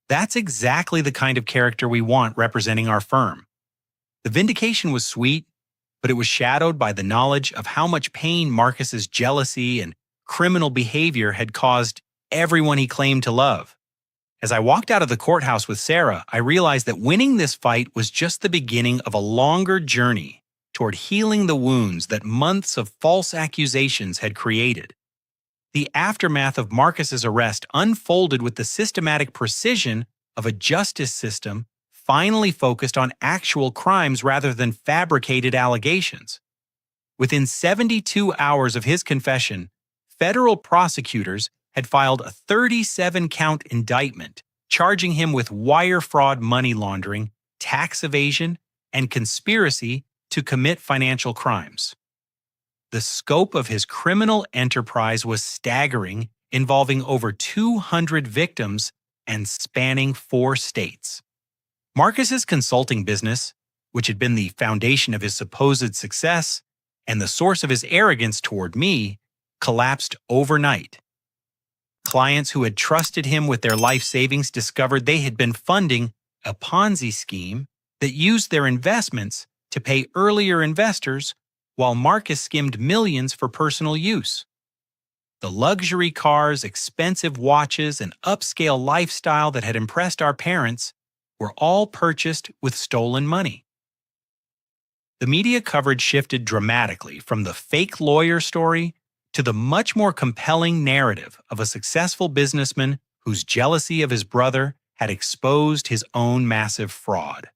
That's exactly the kind of character we want representing our firm." The vindication was sweet, but it was shadowed by the knowledge of how much pain Marcus's jealousy and criminal behavior had caused everyone he claimed to love. As I walked out of the courthouse with Sarah, I realized that winning this fight was just the beginning of a longer journey toward healing the wounds that months of false accusations had created. The aftermath of Marcus's arrest unfolded with the systematic precision of a justice system finally focused on actual crimes rather than fabricated allegations. Within 72 hours of his confession, federal prosecutors had filed a 37-count indictment charging him with wire fraud, money laundering, tax evasion, and conspiracy to commit financial crimes. The scope of his criminal enterprise was staggering, involving over 200 victims and spanning 4 states. Marcus's consulting business, which had been the foundation of his supposed success and the source of his arrogance toward me, collapsed overnight. Clients who had trusted him with their life savings discovered they had been funding a Ponzi scheme that used their investments to pay earlier investors while Marcus skimmed millions for personal use. The luxury cars, expensive watches, and upscale lifestyle that had impressed our parents were all purchased with stolen money. The media coverage shifted dramatically from the fake lawyer story to the much more compelling narrative of a successful businessman whose jealousy of his brother had exposed his own massive fraud.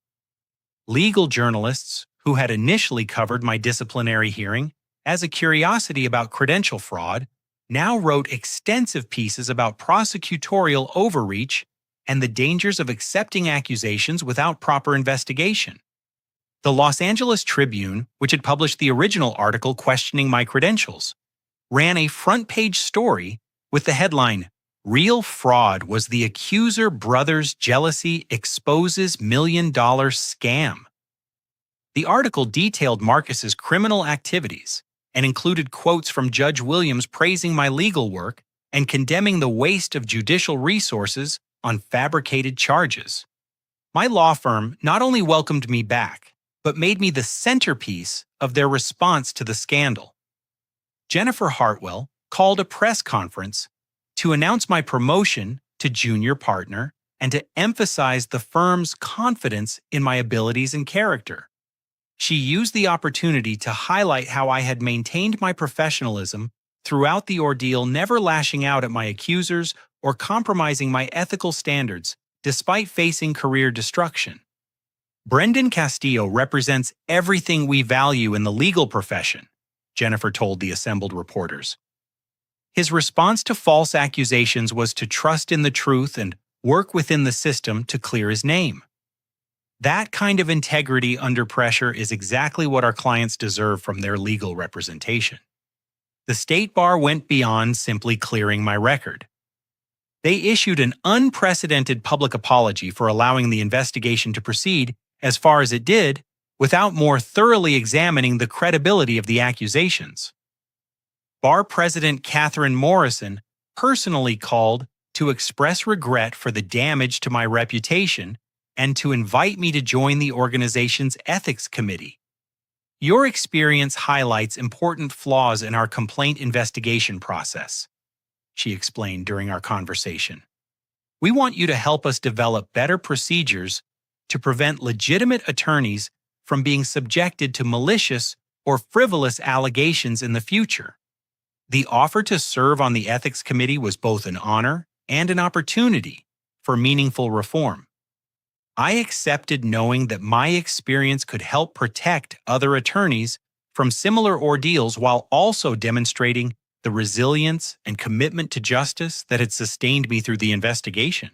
Legal journalists, who had initially covered my disciplinary hearing as a curiosity about credential fraud, now wrote extensive pieces about prosecutorial overreach and the dangers of accepting accusations without proper investigation. The Los Angeles Tribune, which had published the original article questioning my credentials, ran a front-page story with the headline, "Real Fraud Was the Accuser Brother's Jealousy Exposes $1 Million Scam." The article detailed Marcus's criminal activities and included quotes from Judge Williams praising my legal work and condemning the waste of judicial resources on fabricated charges. My law firm not only welcomed me back, but made me the centerpiece of their response to the scandal. Jennifer Hartwell called a press conference to announce my promotion to junior partner and to emphasize the firm's confidence in my abilities and character. She used the opportunity to highlight how I had maintained my professionalism throughout the ordeal, never lashing out at my accusers or compromising my ethical standards despite facing career destruction. "Brendan Castillo represents everything we value in the legal profession," Jennifer told the assembled reporters. His response to false accusations was to trust in the truth and work within the system to clear his name. That kind of integrity under pressure is exactly what our clients deserve from their legal representation. The State Bar went beyond simply clearing my record. They issued an unprecedented public apology for allowing the investigation to proceed as far as it did without more thoroughly examining the credibility of the accusations. Bar President Catherine Morrison personally called to express regret for the damage to my reputation and to invite me to join the organization's ethics committee. "Your experience highlights important flaws in our complaint investigation process," she explained during our conversation. "We want you to help us develop better procedures to prevent legitimate attorneys from being subjected to malicious or frivolous allegations in the future." The offer to serve on the ethics committee was both an honor and an opportunity for meaningful reform. I accepted knowing that my experience could help protect other attorneys from similar ordeals while also demonstrating the resilience and commitment to justice that had sustained me through the investigation.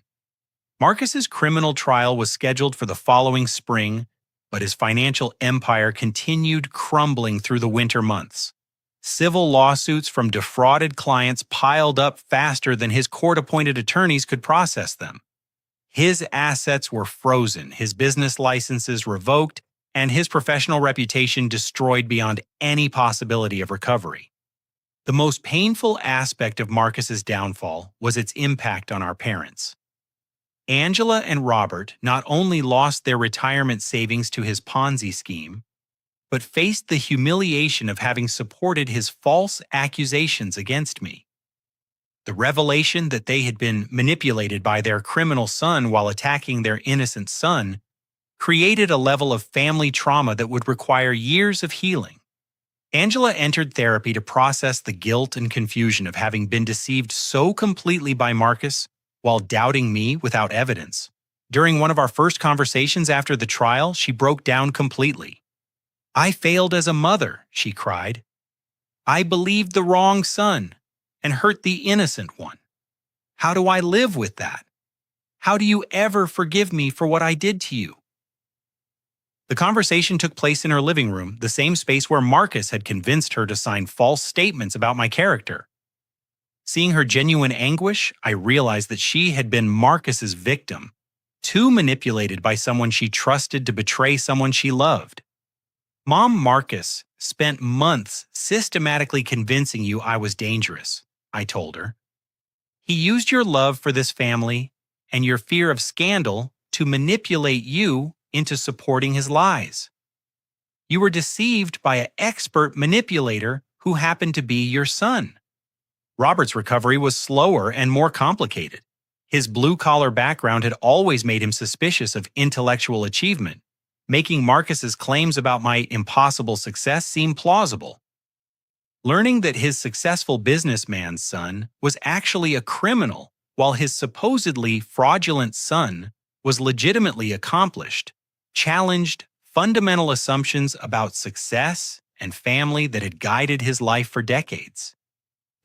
Marcus's criminal trial was scheduled for the following spring, but his financial empire continued crumbling through the winter months. Civil lawsuits from defrauded clients piled up faster than his court-appointed attorneys could process them. His assets were frozen, his business licenses revoked, and his professional reputation destroyed beyond any possibility of recovery. The most painful aspect of Marcus's downfall was its impact on our parents. Angela and Robert not only lost their retirement savings to his Ponzi scheme, but faced the humiliation of having supported his false accusations against me. The revelation that they had been manipulated by their criminal son while attacking their innocent son created a level of family trauma that would require years of healing. Angela entered therapy to process the guilt and confusion of having been deceived so completely by Marcus while doubting me without evidence. During one of our first conversations after the trial, she broke down completely. "I failed as a mother," she cried. "I believed the wrong son and hurt the innocent one." How do I live with that? How do you ever forgive me for what I did to you? The conversation took place in her living room, the same space where Marcus had convinced her to sign false statements about my character. Seeing her genuine anguish, I realized that she had been Marcus's victim, too manipulated by someone she trusted to betray someone she loved. Mom, Marcus spent months systematically convincing you I was dangerous, I told her. He used your love for this family and your fear of scandal to manipulate you into supporting his lies. You were deceived by an expert manipulator who happened to be your son. Robert's recovery was slower and more complicated. His blue-collar background had always made him suspicious of intellectual achievement, making Marcus's claims about my impossible success seem plausible. Learning that his successful businessman's son was actually a criminal, while his supposedly fraudulent son was legitimately accomplished, challenged fundamental assumptions about success and family that had guided his life for decades.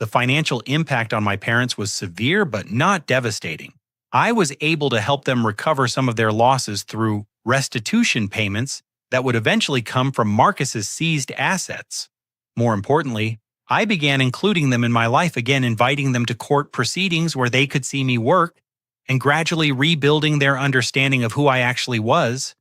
The financial impact on my parents was severe but not devastating. I was able to help them recover some of their losses through restitution payments that would eventually come from Marcus's seized assets. More importantly, I began including them in my life again, inviting them to court proceedings where they could see me work, and gradually rebuilding their understanding of who I actually was.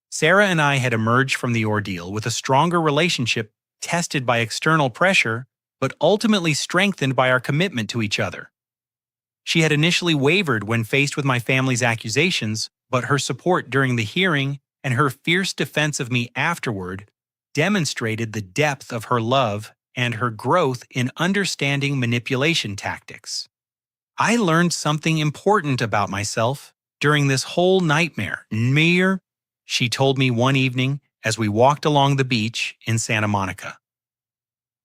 Sarah and I had emerged from the ordeal with a stronger relationship tested by external pressure, but ultimately strengthened by our commitment to each other. She had initially wavered when faced with my family's accusations, but her support during the hearing and her fierce defense of me afterward demonstrated the depth of her love and her growth in understanding manipulation tactics. I learned something important about myself during this whole nightmare. Mir, she told me one evening as we walked along the beach in Santa Monica.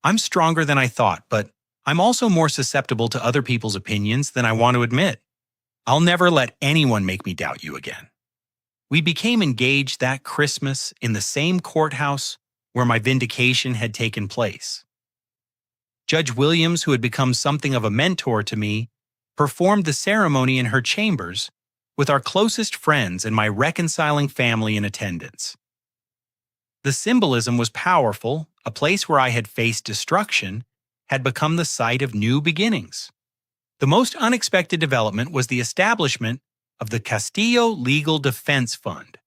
I'm stronger than I thought, but I'm also more susceptible to other people's opinions than I want to admit. I'll never let anyone make me doubt you again. We became engaged that Christmas in the same courthouse where my vindication had taken place. Judge Williams, who had become something of a mentor to me, performed the ceremony in her chambers with our closest friends and my reconciling family in attendance. The symbolism was powerful. A place where I had faced destruction had become the site of new beginnings. The most unexpected development was the establishment of the Castillo Legal Defense Fund,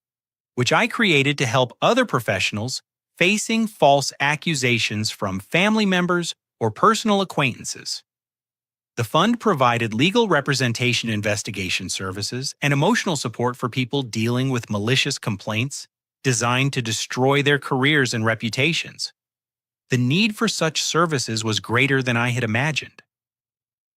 which I created to help other professionals facing false accusations from family members or personal acquaintances. The fund provided legal representation investigation services and emotional support for people dealing with malicious complaints designed to destroy their careers and reputations. The need for such services was greater than I had imagined.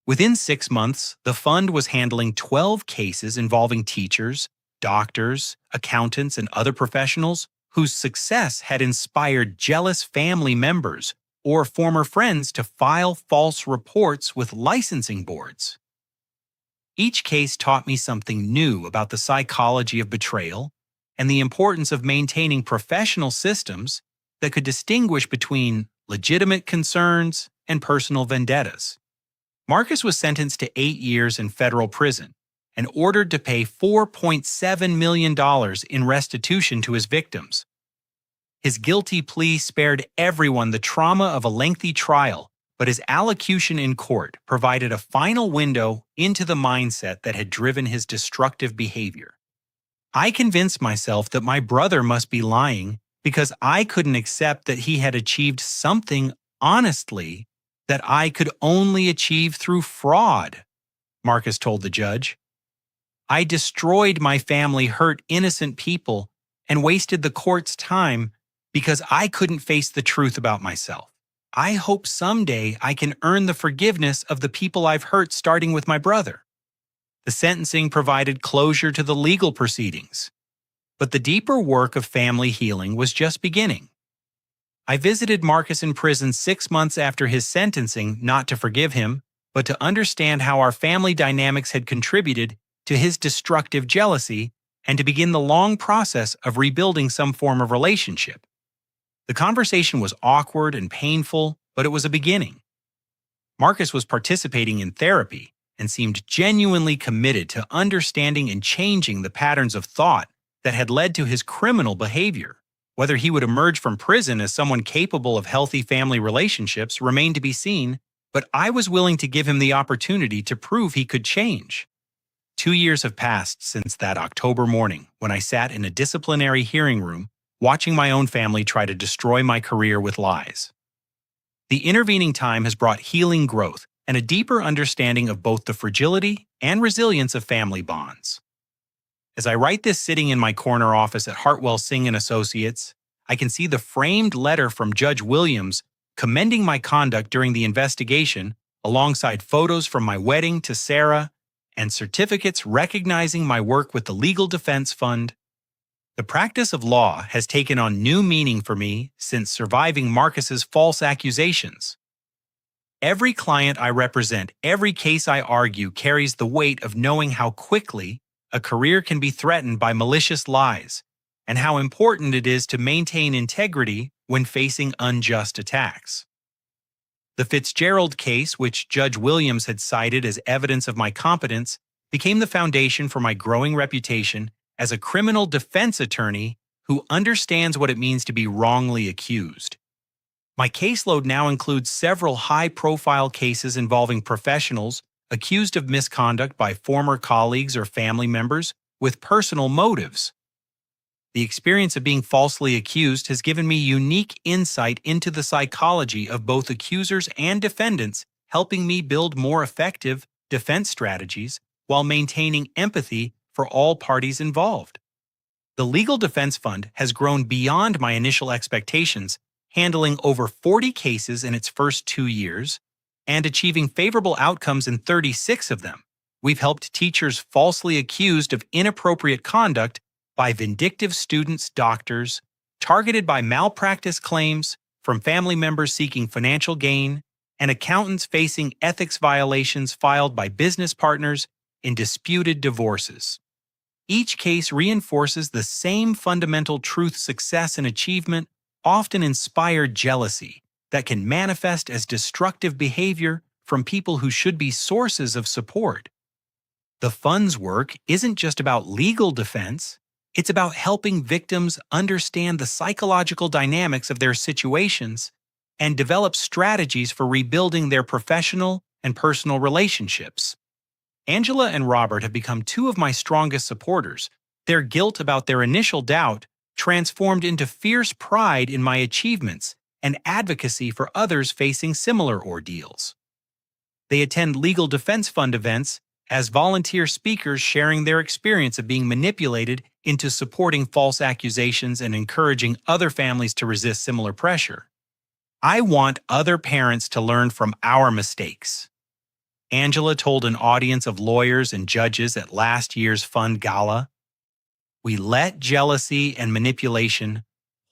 Within 6 months, the fund was handling 12 cases involving teachers, doctors, accountants, and other professionals whose success had inspired jealous family members or former friends to file false reports with licensing boards. Each case taught me something new about the psychology of betrayal and the importance of maintaining professional systems that could distinguish between legitimate concerns and personal vendettas. Marcus was sentenced to 8 years in federal prison and ordered to pay $4.7 million in restitution to his victims. His guilty plea spared everyone the trauma of a lengthy trial, but his allocution in court provided a final window into the mindset that had driven his destructive behavior. I convinced myself that my brother must be lying because I couldn't accept that he had achieved something honestly that I could only achieve through fraud, Marcus told the judge. I destroyed my family, hurt innocent people, and wasted the court's time because I couldn't face the truth about myself. I hope someday I can earn the forgiveness of the people I've hurt, starting with my brother. The sentencing provided closure to the legal proceedings, but the deeper work of family healing was just beginning. I visited Marcus in prison 6 months after his sentencing, not to forgive him, but to understand how our family dynamics had contributed to his destructive jealousy and to begin the long process of rebuilding some form of relationship. The conversation was awkward and painful, but it was a beginning. Marcus was participating in therapy, and seemed genuinely committed to understanding and changing the patterns of thought that had led to his criminal behavior. Whether he would emerge from prison as someone capable of healthy family relationships remained to be seen, but I was willing to give him the opportunity to prove he could change. 2 years have passed since that October morning when I sat in a disciplinary hearing room watching my own family try to destroy my career with lies. The intervening time has brought healing growth and a deeper understanding of both the fragility and resilience of family bonds. As I write this sitting in my corner office at Hartwell Singh & Associates, I can see the framed letter from Judge Williams commending my conduct during the investigation, alongside photos from my wedding to Sarah and certificates recognizing my work with the Legal Defense Fund. The practice of law has taken on new meaning for me since surviving Marcus's false accusations. Every client I represent, every case I argue carries the weight of knowing how quickly a career can be threatened by malicious lies, and how important it is to maintain integrity when facing unjust attacks. The Fitzgerald case, which Judge Williams had cited as evidence of my competence, became the foundation for my growing reputation as a criminal defense attorney who understands what it means to be wrongly accused. My caseload now includes several high-profile cases involving professionals accused of misconduct by former colleagues or family members with personal motives. The experience of being falsely accused has given me unique insight into the psychology of both accusers and defendants, helping me build more effective defense strategies while maintaining empathy for all parties involved. The Legal Defense Fund has grown beyond my initial expectations, handling over 40 cases in its first 2 years and achieving favorable outcomes in 36 of them. We've helped teachers falsely accused of inappropriate conduct by vindictive students, doctors, targeted by malpractice claims from family members seeking financial gain, and accountants facing ethics violations filed by business partners in disputed divorces. Each case reinforces the same fundamental truth: success and achievement often inspire jealousy that can manifest as destructive behavior from people who should be sources of support. The fund's work isn't just about legal defense, it's about helping victims understand the psychological dynamics of their situations and develop strategies for rebuilding their professional and personal relationships. Angela and Robert have become two of my strongest supporters. Their guilt about their initial doubt transformed into fierce pride in my achievements and advocacy for others facing similar ordeals. They attend Legal Defense Fund events as volunteer speakers, sharing their experience of being manipulated into supporting false accusations and encouraging other families to resist similar pressure. I want other parents to learn from our mistakes. Angela told an audience of lawyers and judges at last year's fund gala, "We let jealousy and manipulation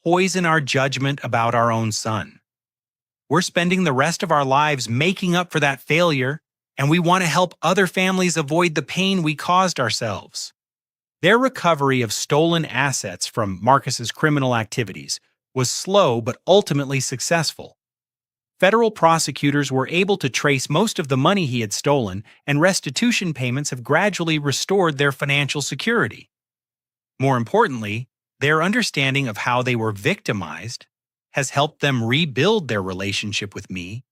poison our judgment about our own son. We're spending the rest of our lives making up for that failure, and we want to help other families avoid the pain we caused ourselves." Their recovery of stolen assets from Marcus's criminal activities was slow but ultimately successful. Federal prosecutors were able to trace most of the money he had stolen, and restitution payments have gradually restored their financial security. More importantly, their understanding of how they were victimized has helped them rebuild their relationship with me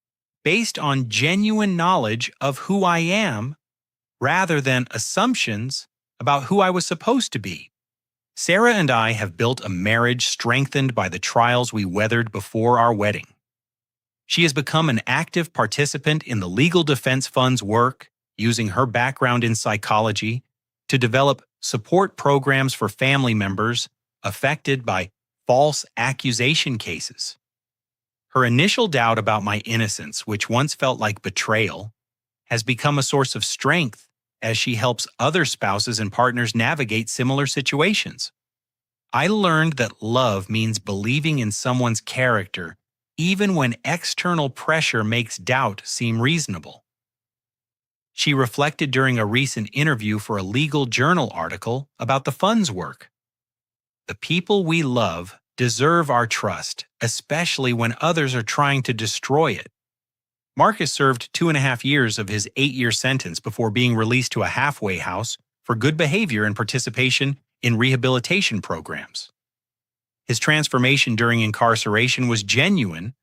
based on genuine knowledge of who I am rather than assumptions about who I was supposed to be. Sarah and I have built a marriage strengthened by the trials we weathered before our wedding. She has become an active participant in the Legal Defense Fund's work, using her background in psychology to develop support programs for family members affected by false accusation cases. Her initial doubt about my innocence, which once felt like betrayal, has become a source of strength as she helps other spouses and partners navigate similar situations. I learned that love means believing in someone's character even when external pressure makes doubt seem reasonable. She reflected during a recent interview for a legal journal article about the fund's work. "The people we love deserve our trust, especially when others are trying to destroy it. Marcus served 2.5 years of his 8-year sentence before being released to a halfway house for good behavior and participation in rehabilitation programs. His transformation during incarceration was genuine,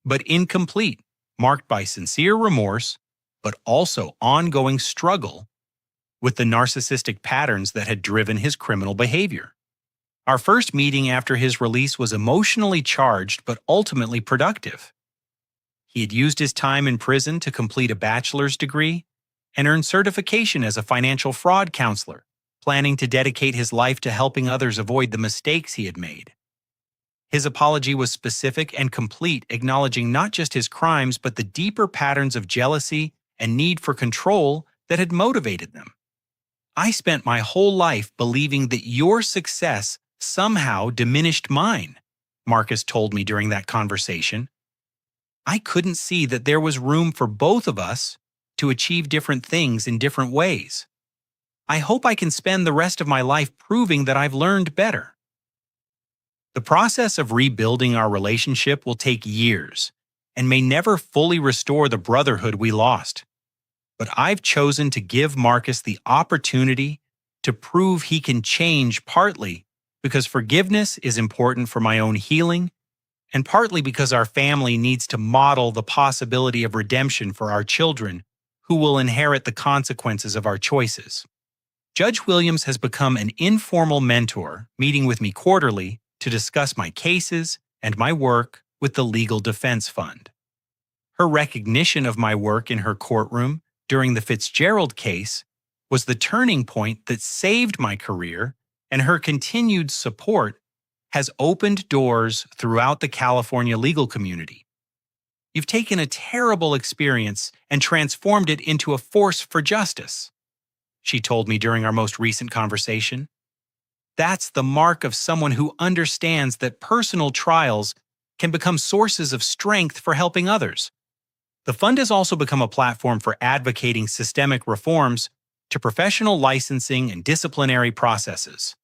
but incomplete, marked by sincere remorse, but also ongoing struggle with the narcissistic patterns that had driven his criminal behavior. Our first meeting after his release was emotionally charged but ultimately productive. He had used his time in prison to complete a bachelor's degree and earn certification as a financial fraud counselor, planning to dedicate his life to helping others avoid the mistakes he had made. His apology was specific and complete, acknowledging not just his crimes but the deeper patterns of jealousy and need for control that had motivated them. I spent my whole life believing that your success somehow diminished mine, Marcus told me during that conversation. I couldn't see that there was room for both of us to achieve different things in different ways. I hope I can spend the rest of my life proving that I've learned better. The process of rebuilding our relationship will take years and may never fully restore the brotherhood we lost. But I've chosen to give Marcus the opportunity to prove he can change, partly because forgiveness is important for my own healing, and partly because our family needs to model the possibility of redemption for our children who will inherit the consequences of our choices. Judge Williams has become an informal mentor, meeting with me quarterly to discuss my cases and my work with the Legal Defense Fund. Her recognition of my work in her courtroom during the Fitzgerald case was the turning point that saved my career, and her continued support has opened doors throughout the California legal community. You've taken a terrible experience and transformed it into a force for justice, she told me during our most recent conversation. That's the mark of someone who understands that personal trials can become sources of strength for helping others. The fund has also become a platform for advocating systemic reforms to professional licensing and disciplinary processes.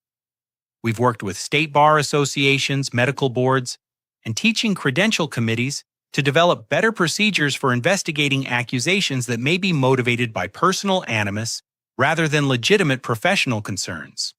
We've worked with state bar associations, medical boards, and teaching credential committees to develop better procedures for investigating accusations that may be motivated by personal animus rather than legitimate professional concerns.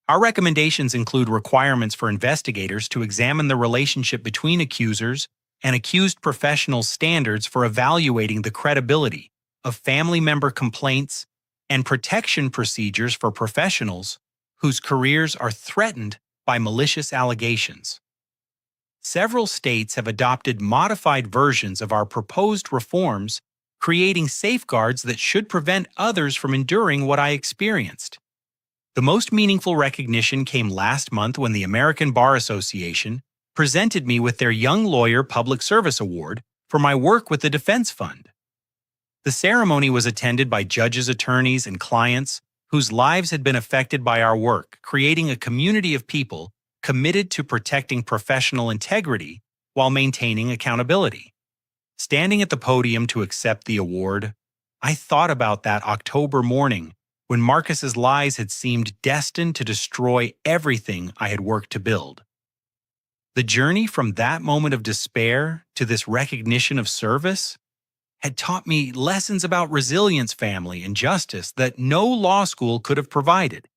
Our recommendations include requirements for investigators to examine the relationship between accusers and accused professionals' standards for evaluating the credibility of family member complaints and protection procedures for professionals whose careers are threatened by malicious allegations. Several states have adopted modified versions of our proposed reforms, creating safeguards that should prevent others from enduring what I experienced. The most meaningful recognition came last month when the American Bar Association presented me with their Young Lawyer Public Service Award for my work with the Defense Fund. The ceremony was attended by judges, attorneys, and clients whose lives had been affected by our work, creating a community of people committed to protecting professional integrity while maintaining accountability. Standing at the podium to accept the award, I thought about that October morning when Marcus's lies had seemed destined to destroy everything I had worked to build. The journey from that moment of despair to this recognition of service had taught me lessons about resilience, family, and justice that no law school could have provided.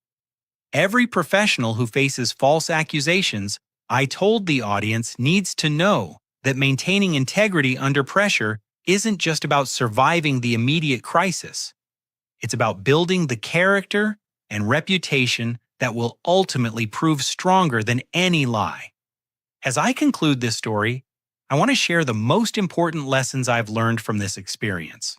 Every professional who faces false accusations, I told the audience, needs to know that maintaining integrity under pressure isn't just about surviving the immediate crisis. It's about building the character and reputation that will ultimately prove stronger than any lie. As I conclude this story, I want to share the most important lessons I've learned from this experience.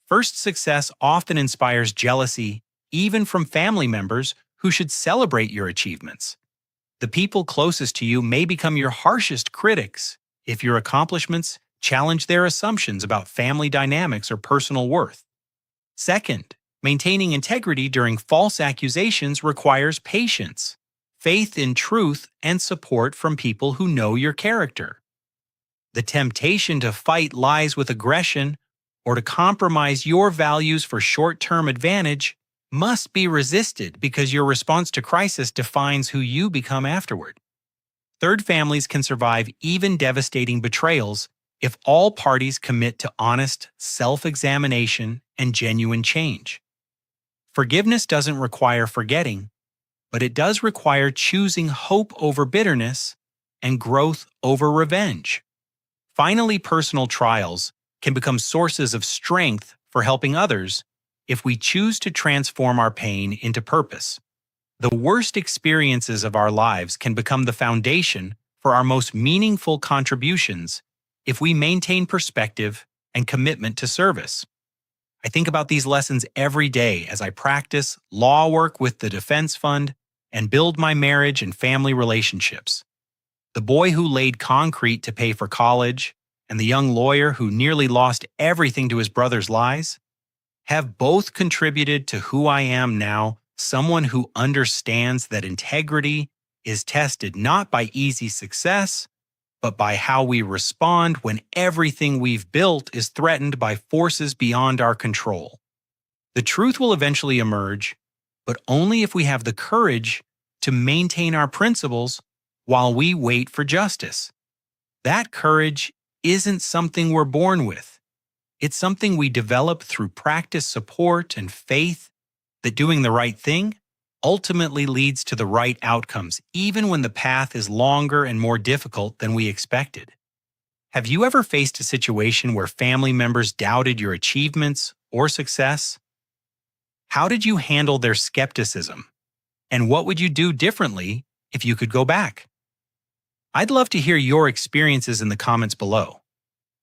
First, success often inspires jealousy, even from family members who should celebrate your achievements. The people closest to you may become your harshest critics if your accomplishments challenge their assumptions about family dynamics or personal worth. Second, maintaining integrity during false accusations requires patience, faith in truth, and support from people who know your character. The temptation to fight lies with aggression or to compromise your values for short-term advantage must be resisted because your response to crisis defines who you become afterward. Third, families can survive even devastating betrayals if all parties commit to honest self-examination and genuine change. Forgiveness doesn't require forgetting, but it does require choosing hope over bitterness and growth over revenge. Finally, personal trials can become sources of strength for helping others if we choose to transform our pain into purpose. The worst experiences of our lives can become the foundation for our most meaningful contributions if we maintain perspective and commitment to service. I think about these lessons every day as I practice law work with the Defense Fund and build my marriage and family relationships. The boy who laid concrete to pay for college and the young lawyer who nearly lost everything to his brother's lies have both contributed to who I am now, someone who understands that integrity is tested not by easy success, but by how we respond when everything we've built is threatened by forces beyond our control. The truth will eventually emerge, but only if we have the courage to maintain our principles while we wait for justice. That courage isn't something we're born with. It's something we develop through practice, support, and faith that doing the right thing ultimately leads to the right outcomes, even when the path is longer and more difficult than we expected. Have you ever faced a situation where family members doubted your achievements or success? How did you handle their skepticism? And what would you do differently if you could go back? I'd love to hear your experiences in the comments below,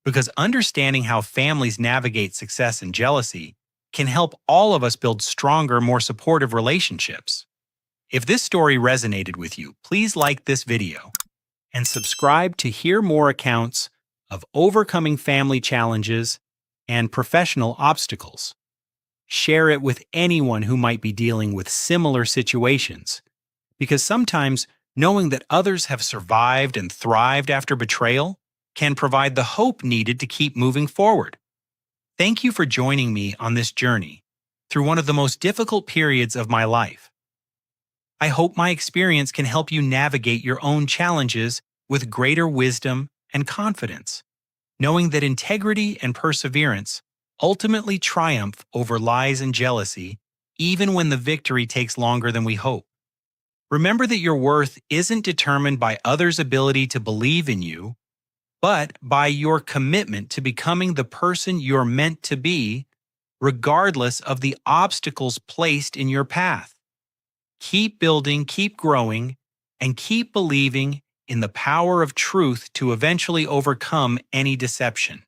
because understanding how families navigate success and jealousy can help all of us build stronger, more supportive relationships. If this story resonated with you, please like this video and subscribe to hear more accounts of overcoming family challenges and professional obstacles. Share it with anyone who might be dealing with similar situations, because sometimes knowing that others have survived and thrived after betrayal can provide the hope needed to keep moving forward. Thank you for joining me on this journey through one of the most difficult periods of my life. I hope my experience can help you navigate your own challenges with greater wisdom and confidence, knowing that integrity and perseverance ultimately triumph over lies and jealousy, even when the victory takes longer than we hope. Remember that your worth isn't determined by others' ability to believe in you, but by your commitment to becoming the person you're meant to be, regardless of the obstacles placed in your path. Keep building, keep growing, and keep believing in the power of truth to eventually overcome any deception.